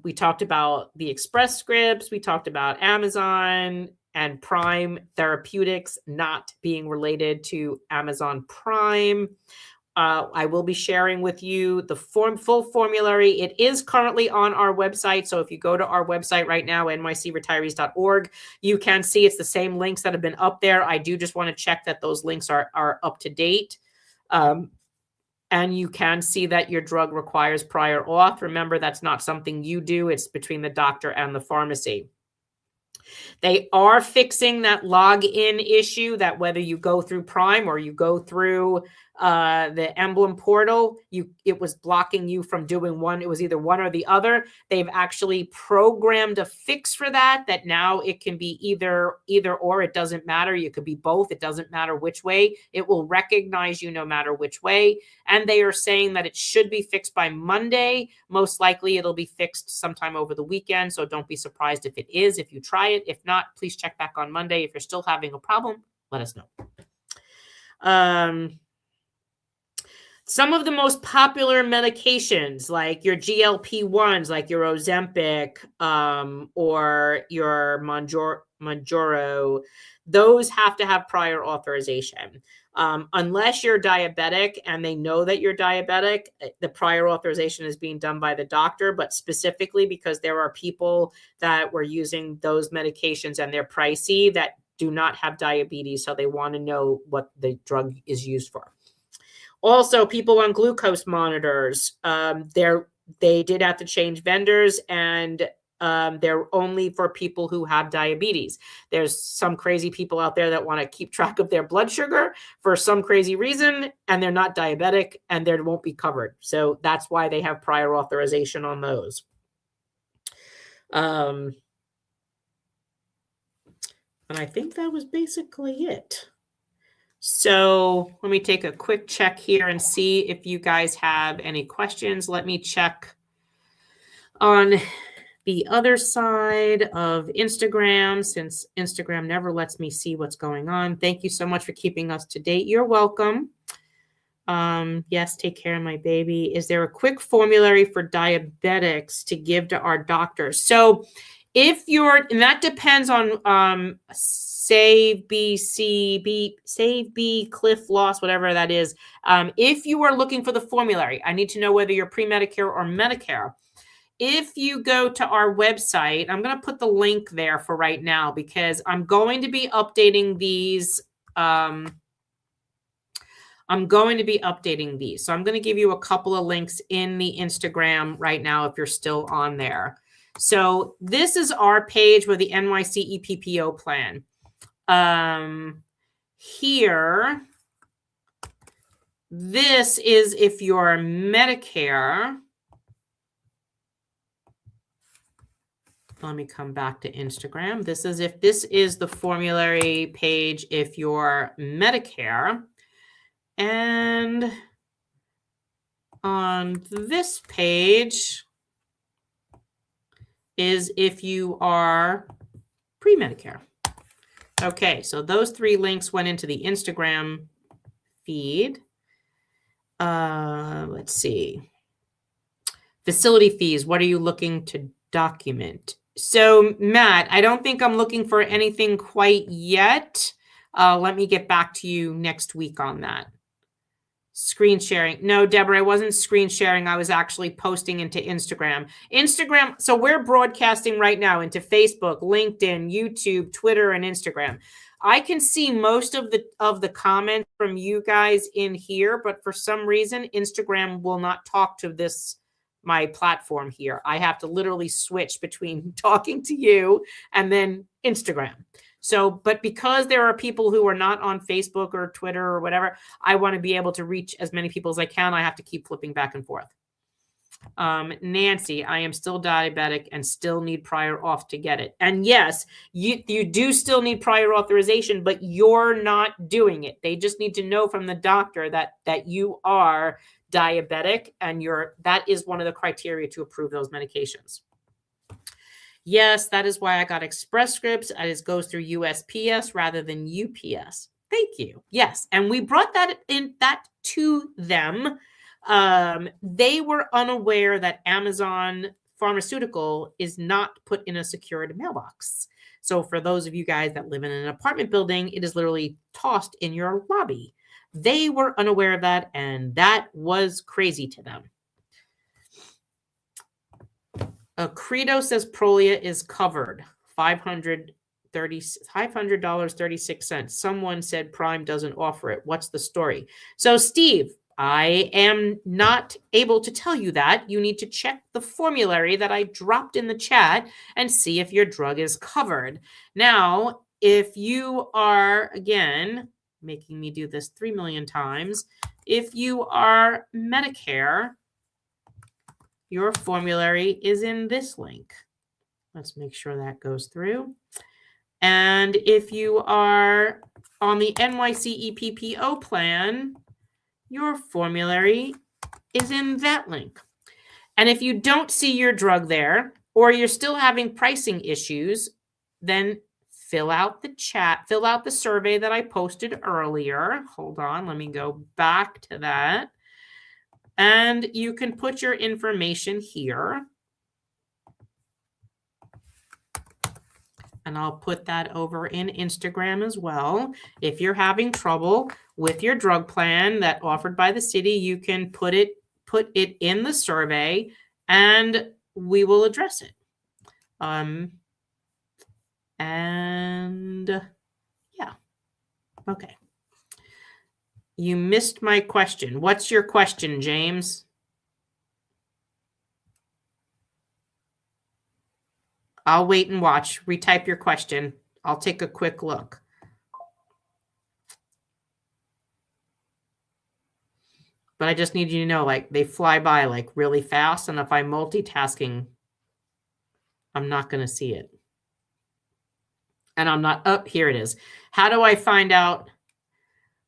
We talked about the Express Scripts. We talked about Amazon and Prime Therapeutics not being related to Amazon Prime. I will be sharing with you the full formulary. It is currently on our website. So if you go to our website right now, nycretirees.org, you can see it's the same links that have been up there. I do just want to check that those links are up to date. And you can see that your drug requires prior auth. Remember, that's not something you do. It's between the doctor and the pharmacy. They are fixing that login issue that whether you go through Prime or you go through the Emblem portal, it was blocking you from doing one. It was either one or the other. They've actually programmed a fix for that now it can be either or. It doesn't matter. You could be both. It doesn't matter which way. It will recognize you no matter which way. And they are saying that it should be fixed by Monday. Most likely it'll be fixed sometime over the weekend. So don't be surprised if it is, if you try it. If not, please check back on Monday. If you're still having a problem, let us know. Some of the most popular medications, like your GLP-1s, like your Ozempic or your Mounjaro, those have to have prior authorization. Unless you're diabetic and they know that you're diabetic, the prior authorization is being done by the doctor, but specifically because there are people that were using those medications and they're pricey that do not have diabetes, so they want to know what the drug is used for. Also, people on glucose monitors, they did have to change vendors, and they're only for people who have diabetes. There's some crazy people out there that want to keep track of their blood sugar for some crazy reason, and they're not diabetic, and they won't be covered. So that's why they have prior authorization on those. And I think that was basically it. So let me take a quick check here and see if you guys have any questions. Let me check on the other side of Instagram, since Instagram never lets me see what's going on. Thank you so much for keeping us to date. You're welcome. Yes, take care of my baby. Is there a quick formulary for diabetics to give to our doctors? So if you're, and that depends on Save B, Cliff Loss, whatever that is. If you are looking for the formulary, I need to know whether you're pre-Medicare or Medicare. If you go to our website, I'm going to put the link there for right now because I'm going to be updating these. So I'm going to give you a couple of links in the Instagram right now if you're still on there. So this is our page with the NYC EPPO plan. Here, this is if you're Medicare. let me come back to Instagram. This is the formulary page if you're Medicare. And on this page is if you are pre-Medicare. Okay, so those 3 links went into the Instagram feed. Let's see. Facility fees, what are you looking to document? So, Matt, I don't think I'm looking for anything quite yet. Let me get back to you next week on that. Screen sharing. No, Deborah, I wasn't screen sharing. I was actually posting into Instagram. So we're broadcasting right now into Facebook, LinkedIn, YouTube, Twitter, and Instagram. I can see most of the comments from you guys in here, but for some reason, Instagram will not talk to my platform here. I have to literally switch between talking to you and then Instagram. So, but because there are people who are not on Facebook or Twitter or whatever, I want to be able to reach as many people as I can. I have to keep flipping back and forth. Nancy, I am still diabetic and still need prior auth to get it. And yes, you do still need prior authorization, but you're not doing it. They just need to know from the doctor that you are diabetic, and that is one of the criteria to approve those medications. Yes, that is why I got Express Scripts. It goes through USPS rather than UPS. Thank you. Yes, and we brought that to them. They were unaware that Amazon Pharmaceutical is not put in a secured mailbox. So for those of you guys that live in an apartment building, it is literally tossed in your lobby. They were unaware of that, and that was crazy to them. Credo says Prolia is covered. $500.36. Someone said Prime doesn't offer it. What's the story? So, Steve, I am not able to tell you that. You need to check the formulary that I dropped in the chat and see if your drug is covered. Now, if you are, again, making me do this 3 million times, if you are Medicare, your formulary is in this link. Let's make sure that goes through. And if you are on the NYC EPPO plan, your formulary is in that link. And if you don't see your drug there, or you're still having pricing issues, then fill out the survey that I posted earlier. Hold on, let me go back to that. And you can put your information here. And I'll put that over in Instagram as well. If you're having trouble with your drug plan that offered by the city, you can put it in the survey and we will address it. And yeah, okay. You missed my question. What's your question, James? I'll wait and watch. Retype your question. I'll take a quick look. But I just need you to know, like, they fly by like really fast. And if I'm multitasking, I'm not going to see it. And I'm not, oh, here it is. How do I find out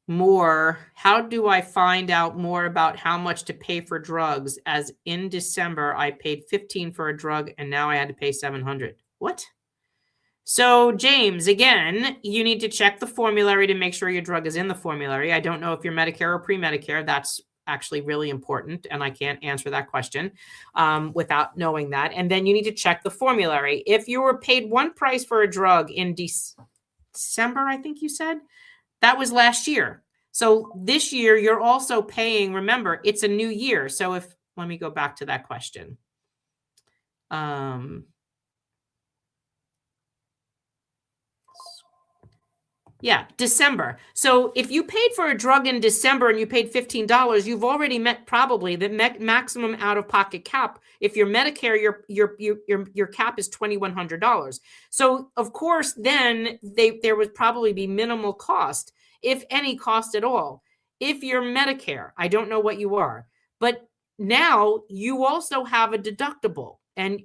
more? How do I find out more about how much to pay for drugs? As in December, I paid $15 for a drug and now I had to pay $700. What? So James, again, you need to check the formulary to make sure your drug is in the formulary. I don't know if you're Medicare or pre-Medicare. That's actually really important, and I can't answer that question without knowing that. And then you need to check the formulary. If you were paid one price for a drug in December, I think you said, that was last year. So this year, you're also paying, remember, it's a new year. So let me go back to that question. Yeah, December. So if you paid for a drug in December and you paid $15, you've already met probably the maximum out-of-pocket cap. If you're Medicare, your cap is $2,100. So of course, then there would probably be minimal cost, if any cost at all. If you're Medicare, I don't know what you are, but now you also have a deductible, and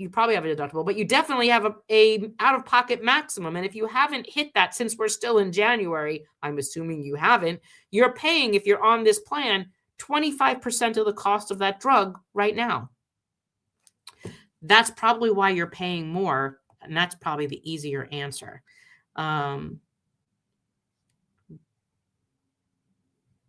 you probably have a deductible, but you definitely have a out-of-pocket maximum. And if you haven't hit that, since we're still in January, I'm assuming you haven't, you're paying, if you're on this plan, 25% of the cost of that drug right now. That's probably why you're paying more. And that's probably the easier answer.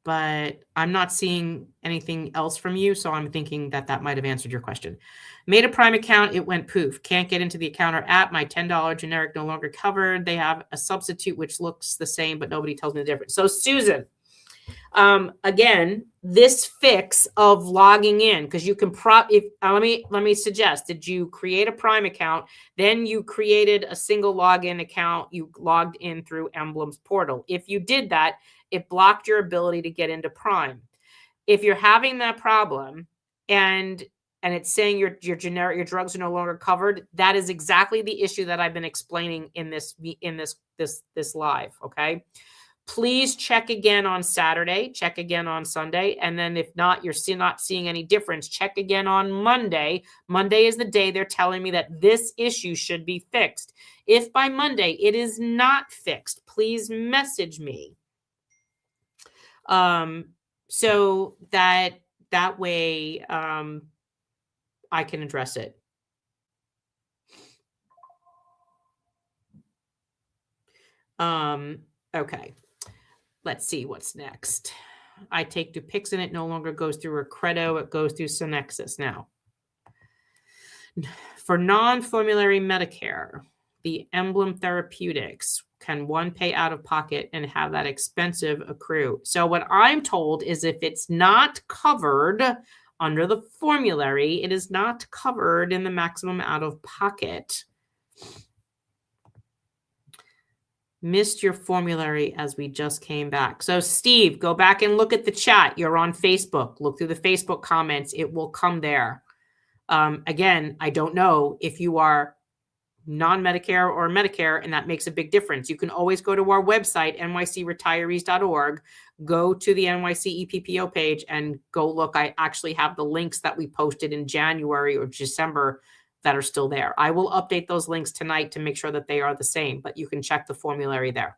But I'm not seeing anything else from you, so I'm thinking that that might have answered your question. Made a Prime account, it went poof. Can't get into the account or app. My $10 generic no longer covered. They have a substitute which looks the same, but nobody tells me the difference. So Susan, again, this fix of logging in, because you can let me suggest, did you create a Prime account, then you created a single login account, you logged in through Emblem's portal. If you did that, it blocked your ability to get into Prime. If you're having that problem and it's saying your drugs are no longer covered, that is exactly the issue that I've been explaining in this live. Okay. Please check again on Saturday, check again on Sunday. And then if not, you're still not seeing any difference, check again on Monday. Monday is the day they're telling me that this issue should be fixed. If by Monday it is not fixed, please message me. So that way, I can address it. Okay. Let's see what's next. I take Dupixent. It no longer goes through Accredo. It goes through Synexus now. For non-formulary Medicare, the Emblem Therapeutics, can one pay out of pocket and have that expensive accrue? So what I'm told is if it's not covered under the formulary, it is not covered in the maximum out of pocket. Missed your formulary as we just came back. So Steve, go back and look at the chat. You're on Facebook. Look through the Facebook comments. It will come there. Again, I don't know if you are non-Medicare or Medicare, and that makes a big difference. You can always go to our website, nycretirees.org, go to the NYC EPPO page and go look. I actually have the links that we posted in January or December that are still there. I will update those links tonight to make sure that they are the same, but you can check the formulary there.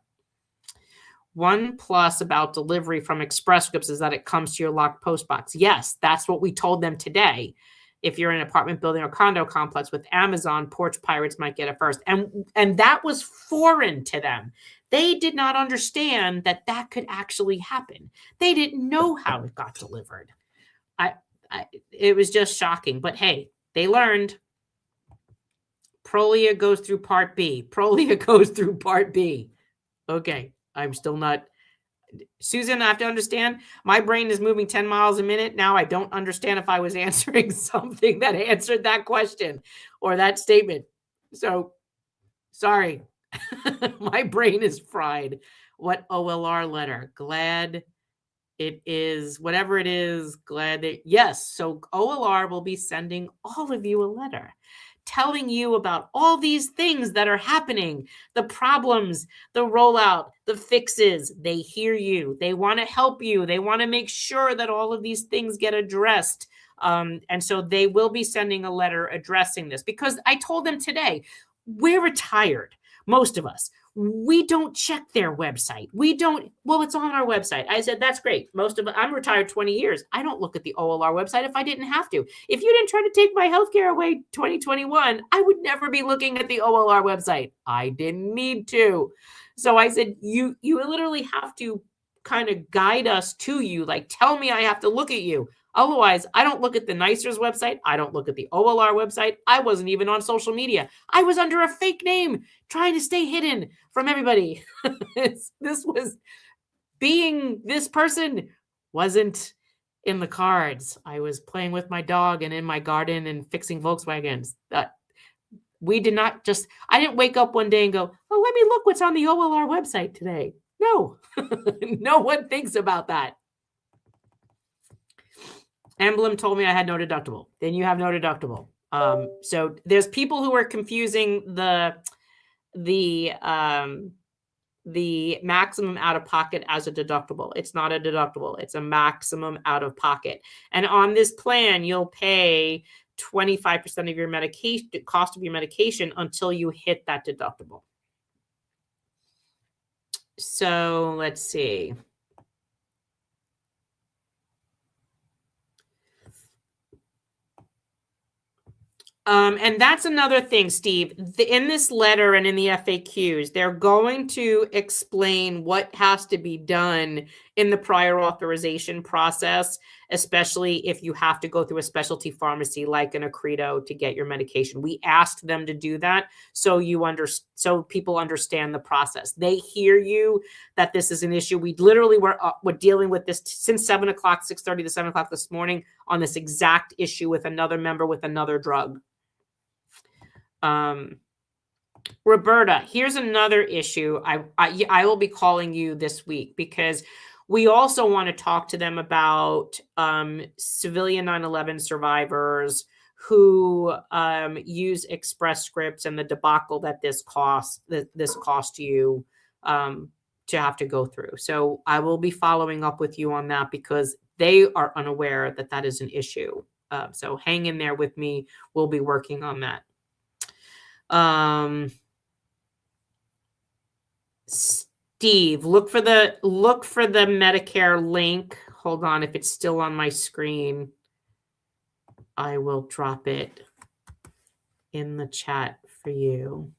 One plus about delivery from Express Scripts is that it comes to your locked post box. Yes, that's what we told them today. If you're in an apartment building or condo complex with Amazon, porch pirates might get it first. And that was foreign to them. They did not understand that that could actually happen. They didn't know how it got delivered. It was just shocking. But hey, they learned. Prolia goes through Part B. Prolia goes through Part B. Okay, I'm still not. Susan, I have to understand, my brain is moving 10 miles a minute. Now I don't understand if I was answering something that answered that question or that statement. So, sorry. My brain is fried. What OLR letter? Glad it is, whatever it is, glad that, yes. So OLR will be sending all of you a letter telling you about all these things that are happening, the problems, the rollout, the fixes. They hear you. They want to help you. They want to make sure that all of these things get addressed. And so they will be sending a letter addressing this, because I told them today, we're retired, most of us. We don't check their website. Well, it's on our website. I said, that's great. I'm retired 20 years. I don't look at the OLR website if I didn't have to. If you didn't try to take my healthcare away 2021, I would never be looking at the OLR website. I didn't need to. So I said, you literally have to kind of guide us to you. Like, tell me I have to look at you. Otherwise, I don't look at the NYCERS website. I don't look at the OLR website. I wasn't even on social media. I was under a fake name, trying to stay hidden from everybody. This person wasn't in the cards. I was playing with my dog and in my garden and fixing Volkswagens. I didn't wake up one day and go, oh, let me look what's on the OLR website today. No, no one thinks about that. Emblem told me I had no deductible. Then you have no deductible. So there's people who are confusing the maximum out of pocket as a deductible. It's not a deductible. It's a maximum out of pocket. And on this plan, you'll pay 25% of your medication, cost of your medication, until you hit that deductible. So let's see. And that's another thing, Steve. In this letter and in the FAQs, they're going to explain what has to be done in the prior authorization process, especially if you have to go through a specialty pharmacy like an Accredo to get your medication. We asked them to do that so so people understand the process. They hear you that this is an issue. We literally were dealing with this since 7 o'clock, 6:30 to 7 o'clock this morning on this exact issue with another member with another drug. Roberta, here's another issue. I will be calling you this week because we also want to talk to them about civilian 9/11 survivors who use Express Scripts and the debacle that this cost you to have to go through. So I will be following up with you on that because they are unaware that that is an issue. So hang in there with me. We'll be working on that. Steve, look for the Medicare link. Hold on, if it's still on my screen, I will drop it in the chat for you.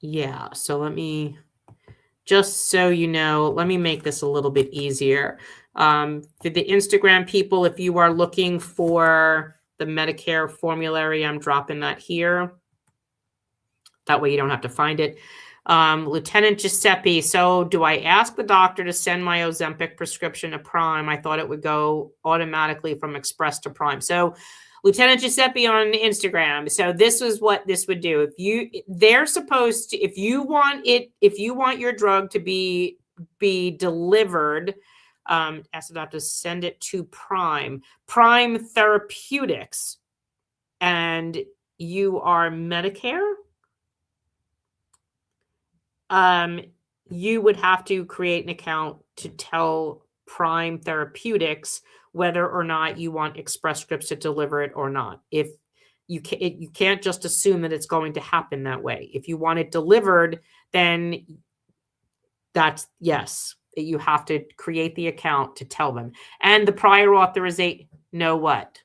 Yeah, so let me, just so you know, let me make this a little bit easier. For the Instagram people, if you are looking for the Medicare formulary, I'm dropping that here. That way you don't have to find it. Lieutenant Giuseppe, so do I ask the doctor to send my Ozempic prescription to Prime? I thought it would go automatically from Express to Prime. So Lieutenant Giuseppe on Instagram. So this is what this would do. They're supposed to, if you want your drug to be delivered, ask the doctor to send it to Prime Therapeutics, and you are Medicare, you would have to create an account to tell Prime Therapeutics whether or not you want Express Scripts to deliver it or not. If you can't just assume that it's going to happen that way. If you want it delivered, then that's yes. You have to create the account to tell them. And the prior authorization, know what?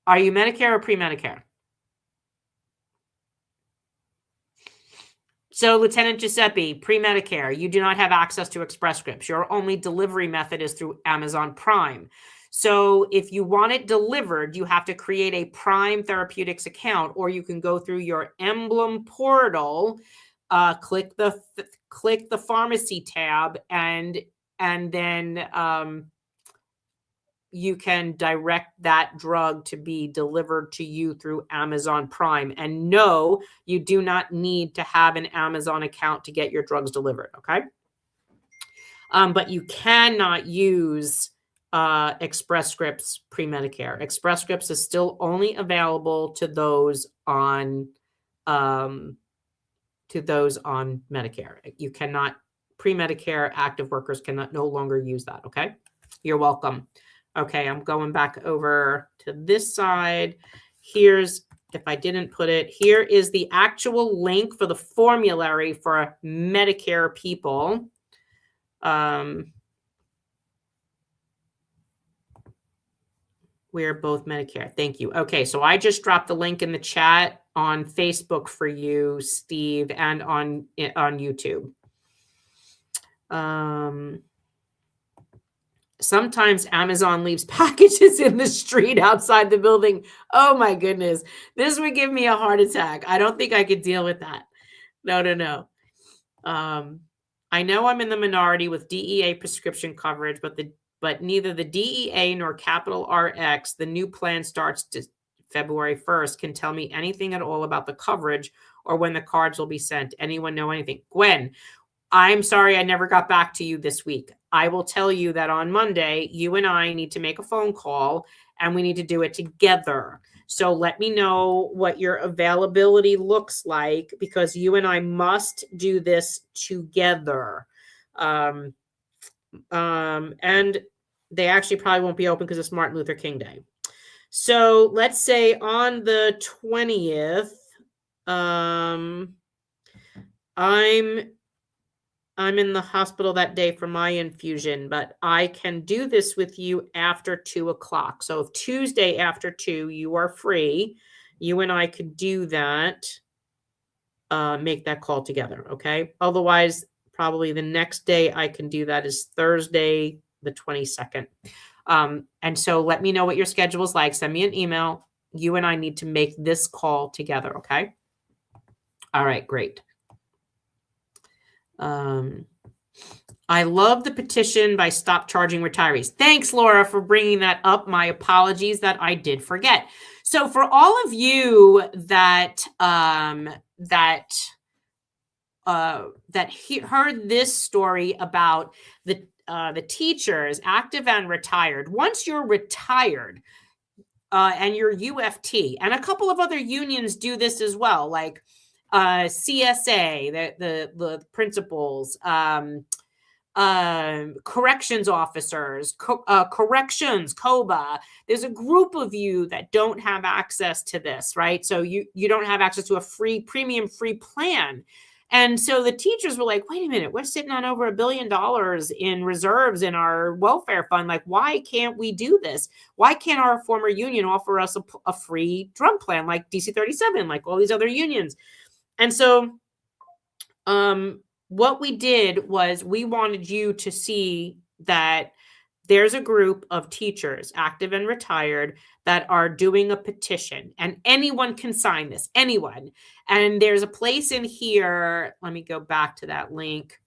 Are you Medicare or pre-Medicare? So Lieutenant Giuseppe, pre-Medicare, you do not have access to Express Scripts. Your only delivery method is through Amazon Prime. So if you want it delivered, you have to create a Prime Therapeutics account, or you can go through your Emblem portal, click the pharmacy tab, and then you can direct that drug to be delivered to you through Amazon Prime. And no, you do not need to have an Amazon account to get your drugs delivered, okay? But you cannot use Express Scripts pre-Medicare. Express Scripts is still only available to those on Medicare. You cannot, pre-Medicare active workers cannot no longer use that, okay? You're welcome. Okay, I'm going back over to this side. Here's, if I didn't put it, here is the actual link for the formulary for Medicare people. We're both Medicare. Thank you. Okay, so I just dropped the link in the chat on Facebook for you, Steve, and on YouTube. Sometimes Amazon leaves packages in the street outside the building. Oh my goodness. This would give me a heart attack. I don't think I could deal with that. No. I know I'm in the minority with DEA prescription coverage, but neither the DEA nor Capital RX, the new plan starts February 1st, can tell me anything at all about the coverage or when the cards will be sent. Anyone know anything? Gwen, I'm sorry I never got back to you this week. I will tell you that on Monday, you and I need to make a phone call and we need to do it together. So let me know what your availability looks like, because you and I must do this together. And they actually probably won't be open because it's Martin Luther King Day. So let's say on the 20th, I'm in the hospital that day for my infusion, but I can do this with you after 2 o'clock. So if Tuesday after 2 you are free, you and I could do that, make that call together, okay? Otherwise, probably the next day I can do that is Thursday, the 22nd. And so let me know what your schedule is like. Send me an email. You and I need to make this call together, okay? All right, great. I love the petition by Stop Charging Retirees. Thanks, Laura, for bringing that up. My apologies that I did forget. So for all of you that heard this story about the teachers, active and retired, once you're retired and you're UFT, and a couple of other unions do this as well, like CSA, the principals, corrections officers, corrections, COBA. There's a group of you that don't have access to this, right? So you don't have access to a premium free plan. And so the teachers were like, wait a minute, we're sitting on over $1 billion in reserves in our welfare fund. Like, why can't we do this? Why can't our former union offer us a free drug plan like DC-37, like all these other unions? And so what we did was we wanted you to see that there's a group of teachers, active and retired, that are doing a petition, and anyone can sign this, anyone. And there's a place in here. Let me go back to that link.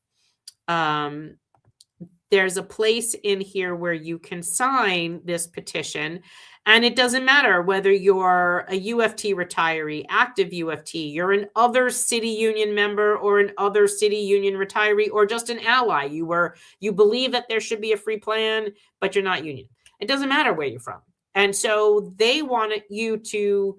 There's a place in here where you can sign this petition, and it doesn't matter whether you're a UFT retiree, active UFT, you're an other city union member or an other city union retiree, or just an ally. You believe that there should be a free plan, but you're not union. It doesn't matter where you're from. And so they wanted you to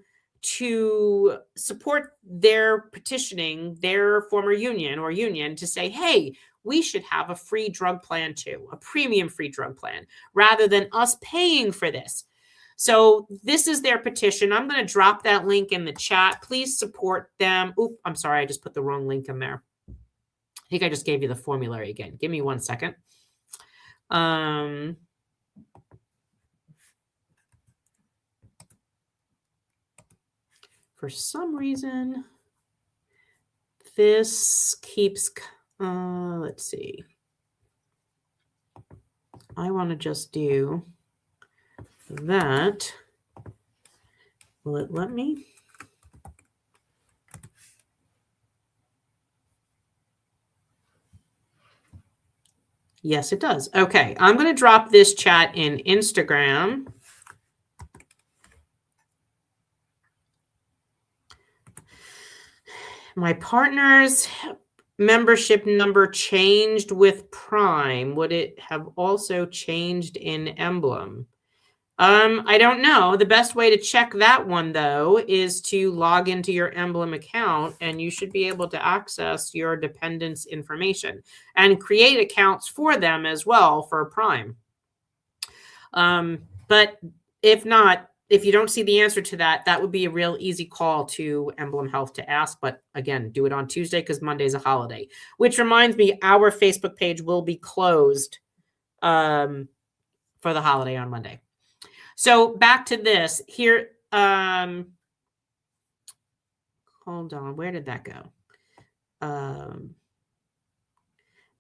support their petitioning, their former union or union, to say, hey, we should have a free drug plan too, a premium free drug plan, rather than us paying for this. So this is their petition. I'm going to drop that link in the chat. Please support them. Oop, I'm sorry, I just put the wrong link in there. I think I just gave you the formulary again. Give me 1 second. For some reason, this keeps, let's see. I want to just do that. Will it let me? Yes, it does. Okay, I'm going to drop this chat in Instagram. My partner's membership number changed with Prime. Would it have also changed in Emblem? I don't know. The best way to check that one, though, is to log into your Emblem account, and you should be able to access your dependents' information and create accounts for them as well for Prime. But if not, if you don't see the answer to that, that would be a real easy call to Emblem Health to ask. But again, do it on Tuesday because Monday's a holiday. Which reminds me, our Facebook page will be closed for the holiday on Monday. So back to this here. Hold on, where did that go?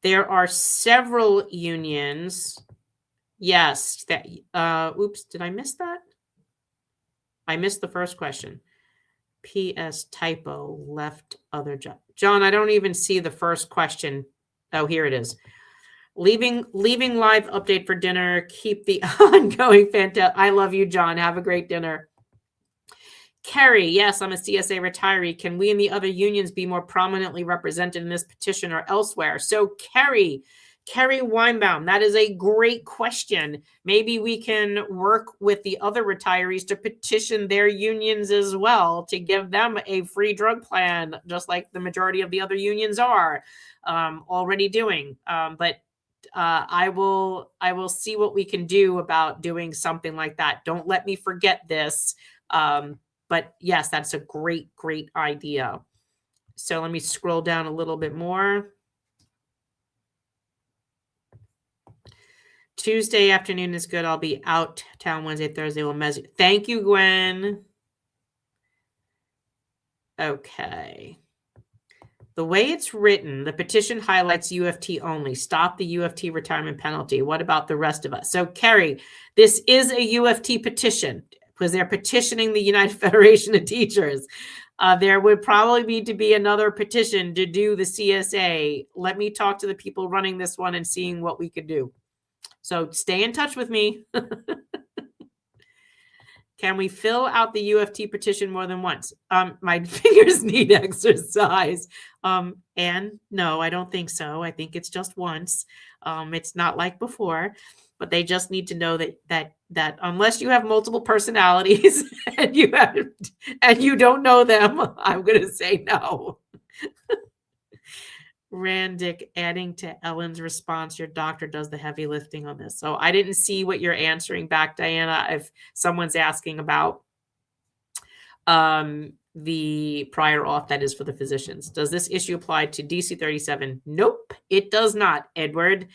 There are several unions. Yes, that. Oops, did I miss that? I missed the first question. PS typo, left other job. John, I don't even see the first question. Oh, here it is. Leaving live update for dinner. Keep the ongoing fantastic. I love you, John. Have a great dinner. Kerry, yes, I'm a CSA retiree. Can we and the other unions be more prominently represented in this petition or elsewhere? So Kerry Weinbaum, that is a great question. Maybe we can work with the other retirees to petition their unions as well to give them a free drug plan, just like the majority of the other unions are already doing. But I will see what we can do about doing something like that. Don't let me forget this. But yes, that's a great idea. So let me scroll down a little bit more. Tuesday afternoon is good. I'll be out town Wednesday, Thursday. We'll measure. Thank you, Gwen. Okay. The way it's written, the petition highlights UFT only. Stop the UFT retirement penalty. What about the rest of us? So, Kerry, this is a UFT petition because they're petitioning the United Federation of Teachers. There would probably need to be another petition to do the CSA. Let me talk to the people running this one and seeing what we could do. So stay in touch with me. Can we fill out the UFT petition more than once? My fingers need exercise. And no, I don't think so. I think it's just once. It's not like before, but they just need to know that unless you have multiple personalities and you don't know them, I'm going to say no. Randick, adding to Ellen's response, your doctor does the heavy lifting on this. So I didn't see what you're answering back, Diana. If someone's asking about the prior auth that is for the physicians. Does this issue apply to DC 37? Nope, it does not, Edward.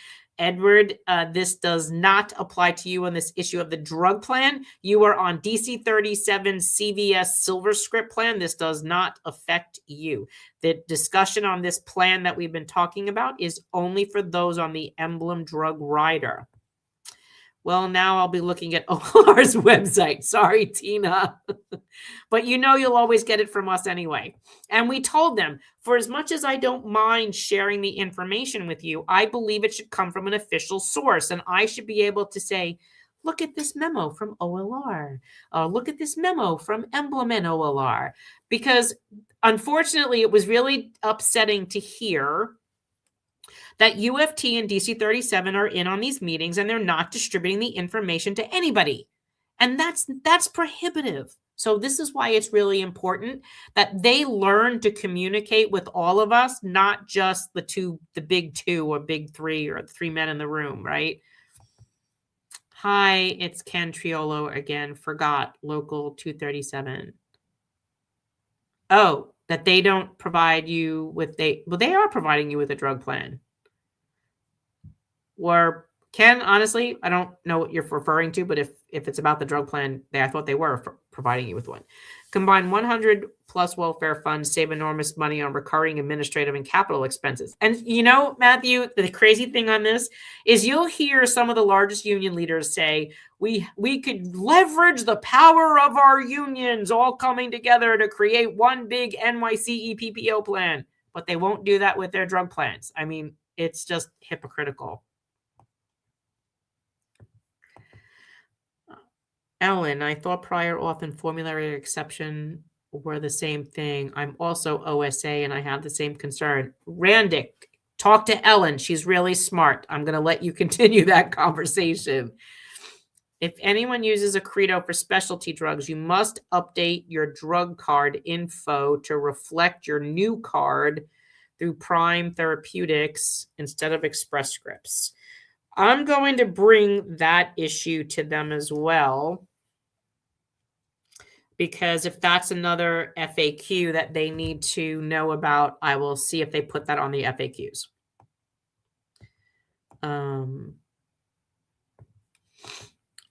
This does not apply to you on this issue of the drug plan. You are on DC 37 CVS Silver Script plan. This does not affect you. The discussion on this plan that we've been talking about is only for those on the Emblem Drug Rider. Well, now I'll be looking at OLR's website. Sorry, Tina. But you'll always get it from us anyway. And we told them, for as much as I don't mind sharing the information with you, I believe it should come from an official source. And I should be able to say, look at this memo from OLR. Look at this memo from Emblem and OLR. Because unfortunately, it was really upsetting to hear that UFT and DC 37 are in on these meetings and they're not distributing the information to anybody. And that's prohibitive. So this is why it's really important that they learn to communicate with all of us, not just the big two or big three or the three men in the room, right? Hi, it's Ken Triolo again. Forgot local 237. Oh, that they don't provide you with they are providing you with a drug plan. Or Ken, honestly, I don't know what you're referring to, but if it's about the drug plan, I thought they were providing you with one. Combine 100 plus welfare funds, save enormous money on recurring administrative and capital expenses. And Matthew, the crazy thing on this is you'll hear some of the largest union leaders say, we could leverage the power of our unions all coming together to create one big NYC EPPO plan, but they won't do that with their drug plans. I mean, it's just hypocritical. Ellen, I thought prior auth and formulary exception were the same thing. I'm also OSA and I have the same concern. Randick, talk to Ellen. She's really smart. I'm going to let you continue that conversation. If anyone uses a credo for specialty drugs, you must update your drug card info to reflect your new card through Prime Therapeutics instead of Express Scripts. I'm going to bring that issue to them as well, because if that's another FAQ that they need to know about, I will see if they put that on the FAQs.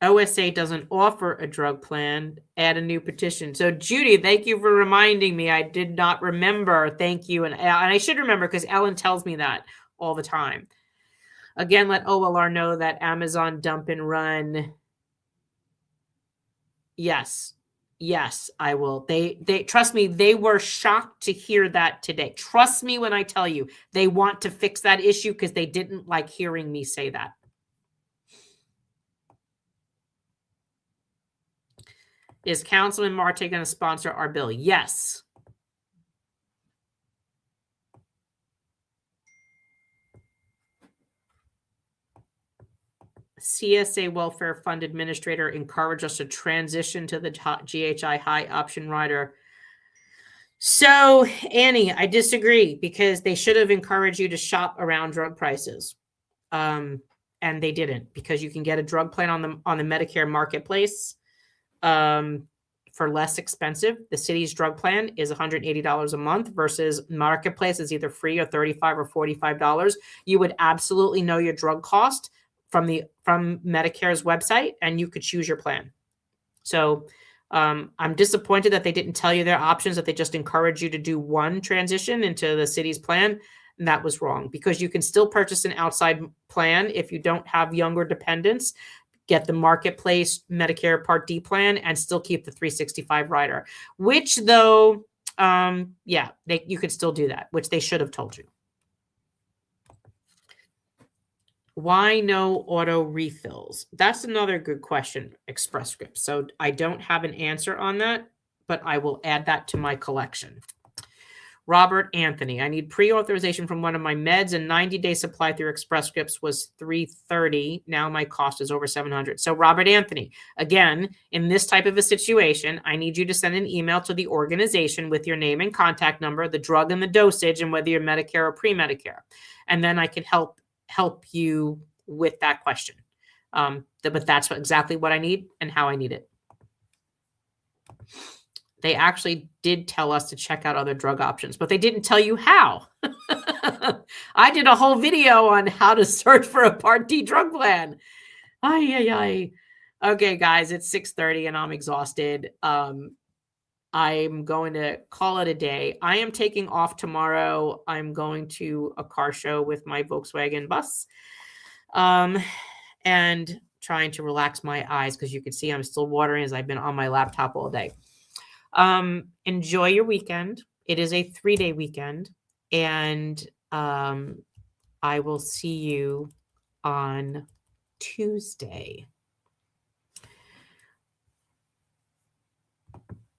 OSA doesn't offer a drug plan. Add a new petition. So Judy, thank you for reminding me. I did not remember. Thank you. And I should remember because Ellen tells me that all the time. Again, let OLR know that Amazon dump and run. Yes, I will. They trust me. They were shocked to hear that today. Trust me when I tell you they want to fix that issue because they didn't like hearing me say that. Is Councilman Marte going to sponsor our bill? Yes. CSA Welfare Fund Administrator encouraged us to transition to the GHI High Option Rider. So, Annie, I disagree because they should have encouraged you to shop around drug prices. and they didn't, because you can get a drug plan on the Medicare marketplace for less expensive. The city's drug plan is $180 a month versus marketplace is either free or $35 or $45. You would absolutely know your drug cost from Medicare's website, and you could choose your plan. So I'm disappointed that they didn't tell you their options, that they just encourage you to do one transition into the city's plan. And that was wrong, because you can still purchase an outside plan if you don't have younger dependents, get the marketplace Medicare Part D plan, and still keep the 365 rider, which though, you could still do that, which they should have told you. Why no auto refills? That's another good question, Express Scripts. So I don't have an answer on that, but I will add that to my collection. Robert Anthony, I need pre-authorization from one of my meds, and 90-day supply through Express Scripts was $330. Now my cost is over $700. So Robert Anthony, again, in this type of a situation, I need you to send an email to the organization with your name and contact number, the drug and the dosage, and whether you're Medicare or pre-Medicare. And then I can help you with that question. But that's exactly what I need and how I need it. They actually did tell us to check out other drug options, but they didn't tell you how. I did a whole video on how to search for a Part D drug plan. Okay, guys, it's 6:30 and I'm exhausted. I'm going to call it a day. I am taking off tomorrow. I'm going to a car show with my Volkswagen bus, and trying to relax my eyes, because you can see I'm still watering as I've been on my laptop all day. Enjoy your weekend. It is a 3-day weekend, and I will see you on Tuesday.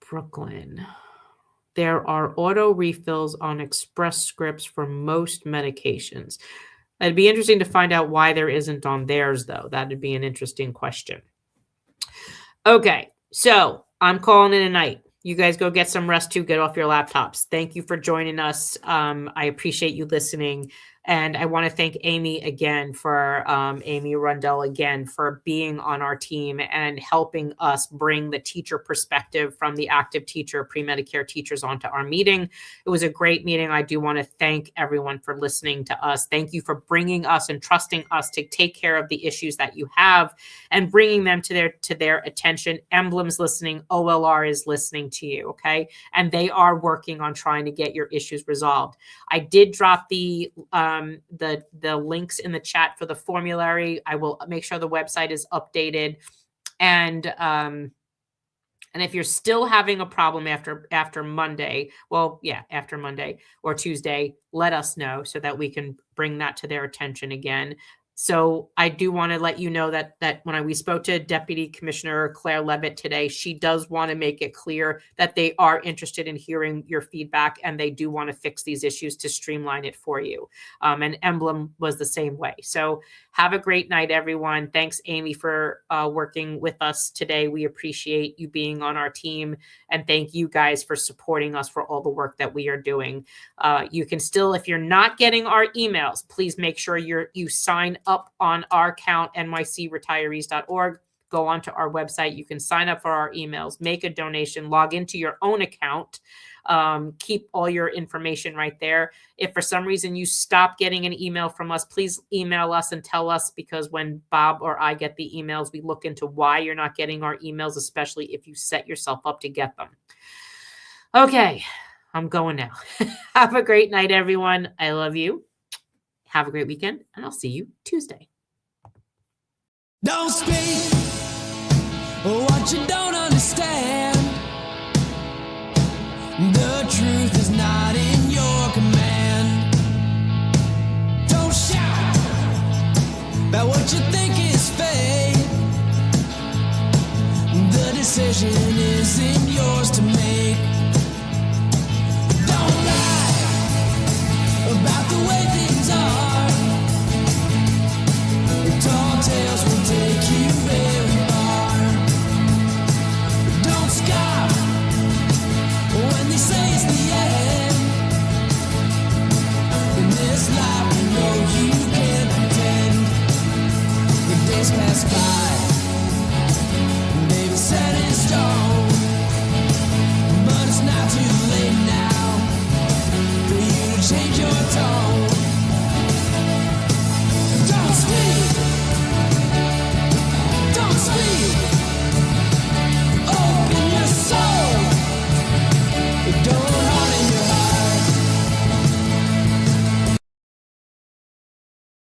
Brooklyn. There are auto refills on Express Scripts for most medications. It'd be interesting to find out why there isn't on theirs, though. That'd be an interesting question. Okay, so I'm calling it a night. You guys go get some rest too. Get off your laptops. Thank you for joining us. I appreciate you listening. And I want to thank Amy again for Amy Rundell again for being on our team and helping us bring the teacher perspective from the active teacher, pre-Medicare teachers onto our meeting. It was a great meeting. I do want to thank everyone for listening to us. Thank you for bringing us and trusting us to take care of the issues that you have and bringing them to their attention. Emblem's listening. OLR is listening to you. Okay. And they are working on trying to get your issues resolved. I did drop the links in the chat for the formulary. I will make sure the website is updated. And if you're still having a problem after Monday, after Monday or Tuesday, let us know so that we can bring that to their attention again. So I do want to let you know that when we spoke to Deputy Commissioner Claire Levitt today, she does want to make it clear that they are interested in hearing your feedback and they do want to fix these issues to streamline it for you. And Emblem was the same way. So have a great night, everyone. Thanks, Amy, for working with us today. We appreciate you being on our team. And thank you guys for supporting us for all the work that we are doing. You can still, if you're not getting our emails, please make sure you sign up on our account, nycretirees.org. Go onto our website. You can sign up for our emails, make a donation, log into your own account. Keep all your information right there. If for some reason you stop getting an email from us, please email us and tell us, because when Bob or I get the emails, we look into why you're not getting our emails, especially if you set yourself up to get them. Okay, I'm going now. Have a great night, everyone. I love you. Have a great weekend, and I'll see you Tuesday. Don't speak what you don't understand. The truth is not in your command. Don't shout about what you think is fake. The decision isn't yours to make. Don't lie about the way things are. Tall tales will take you very far. Don't scoff when they say it's the end. days pass by.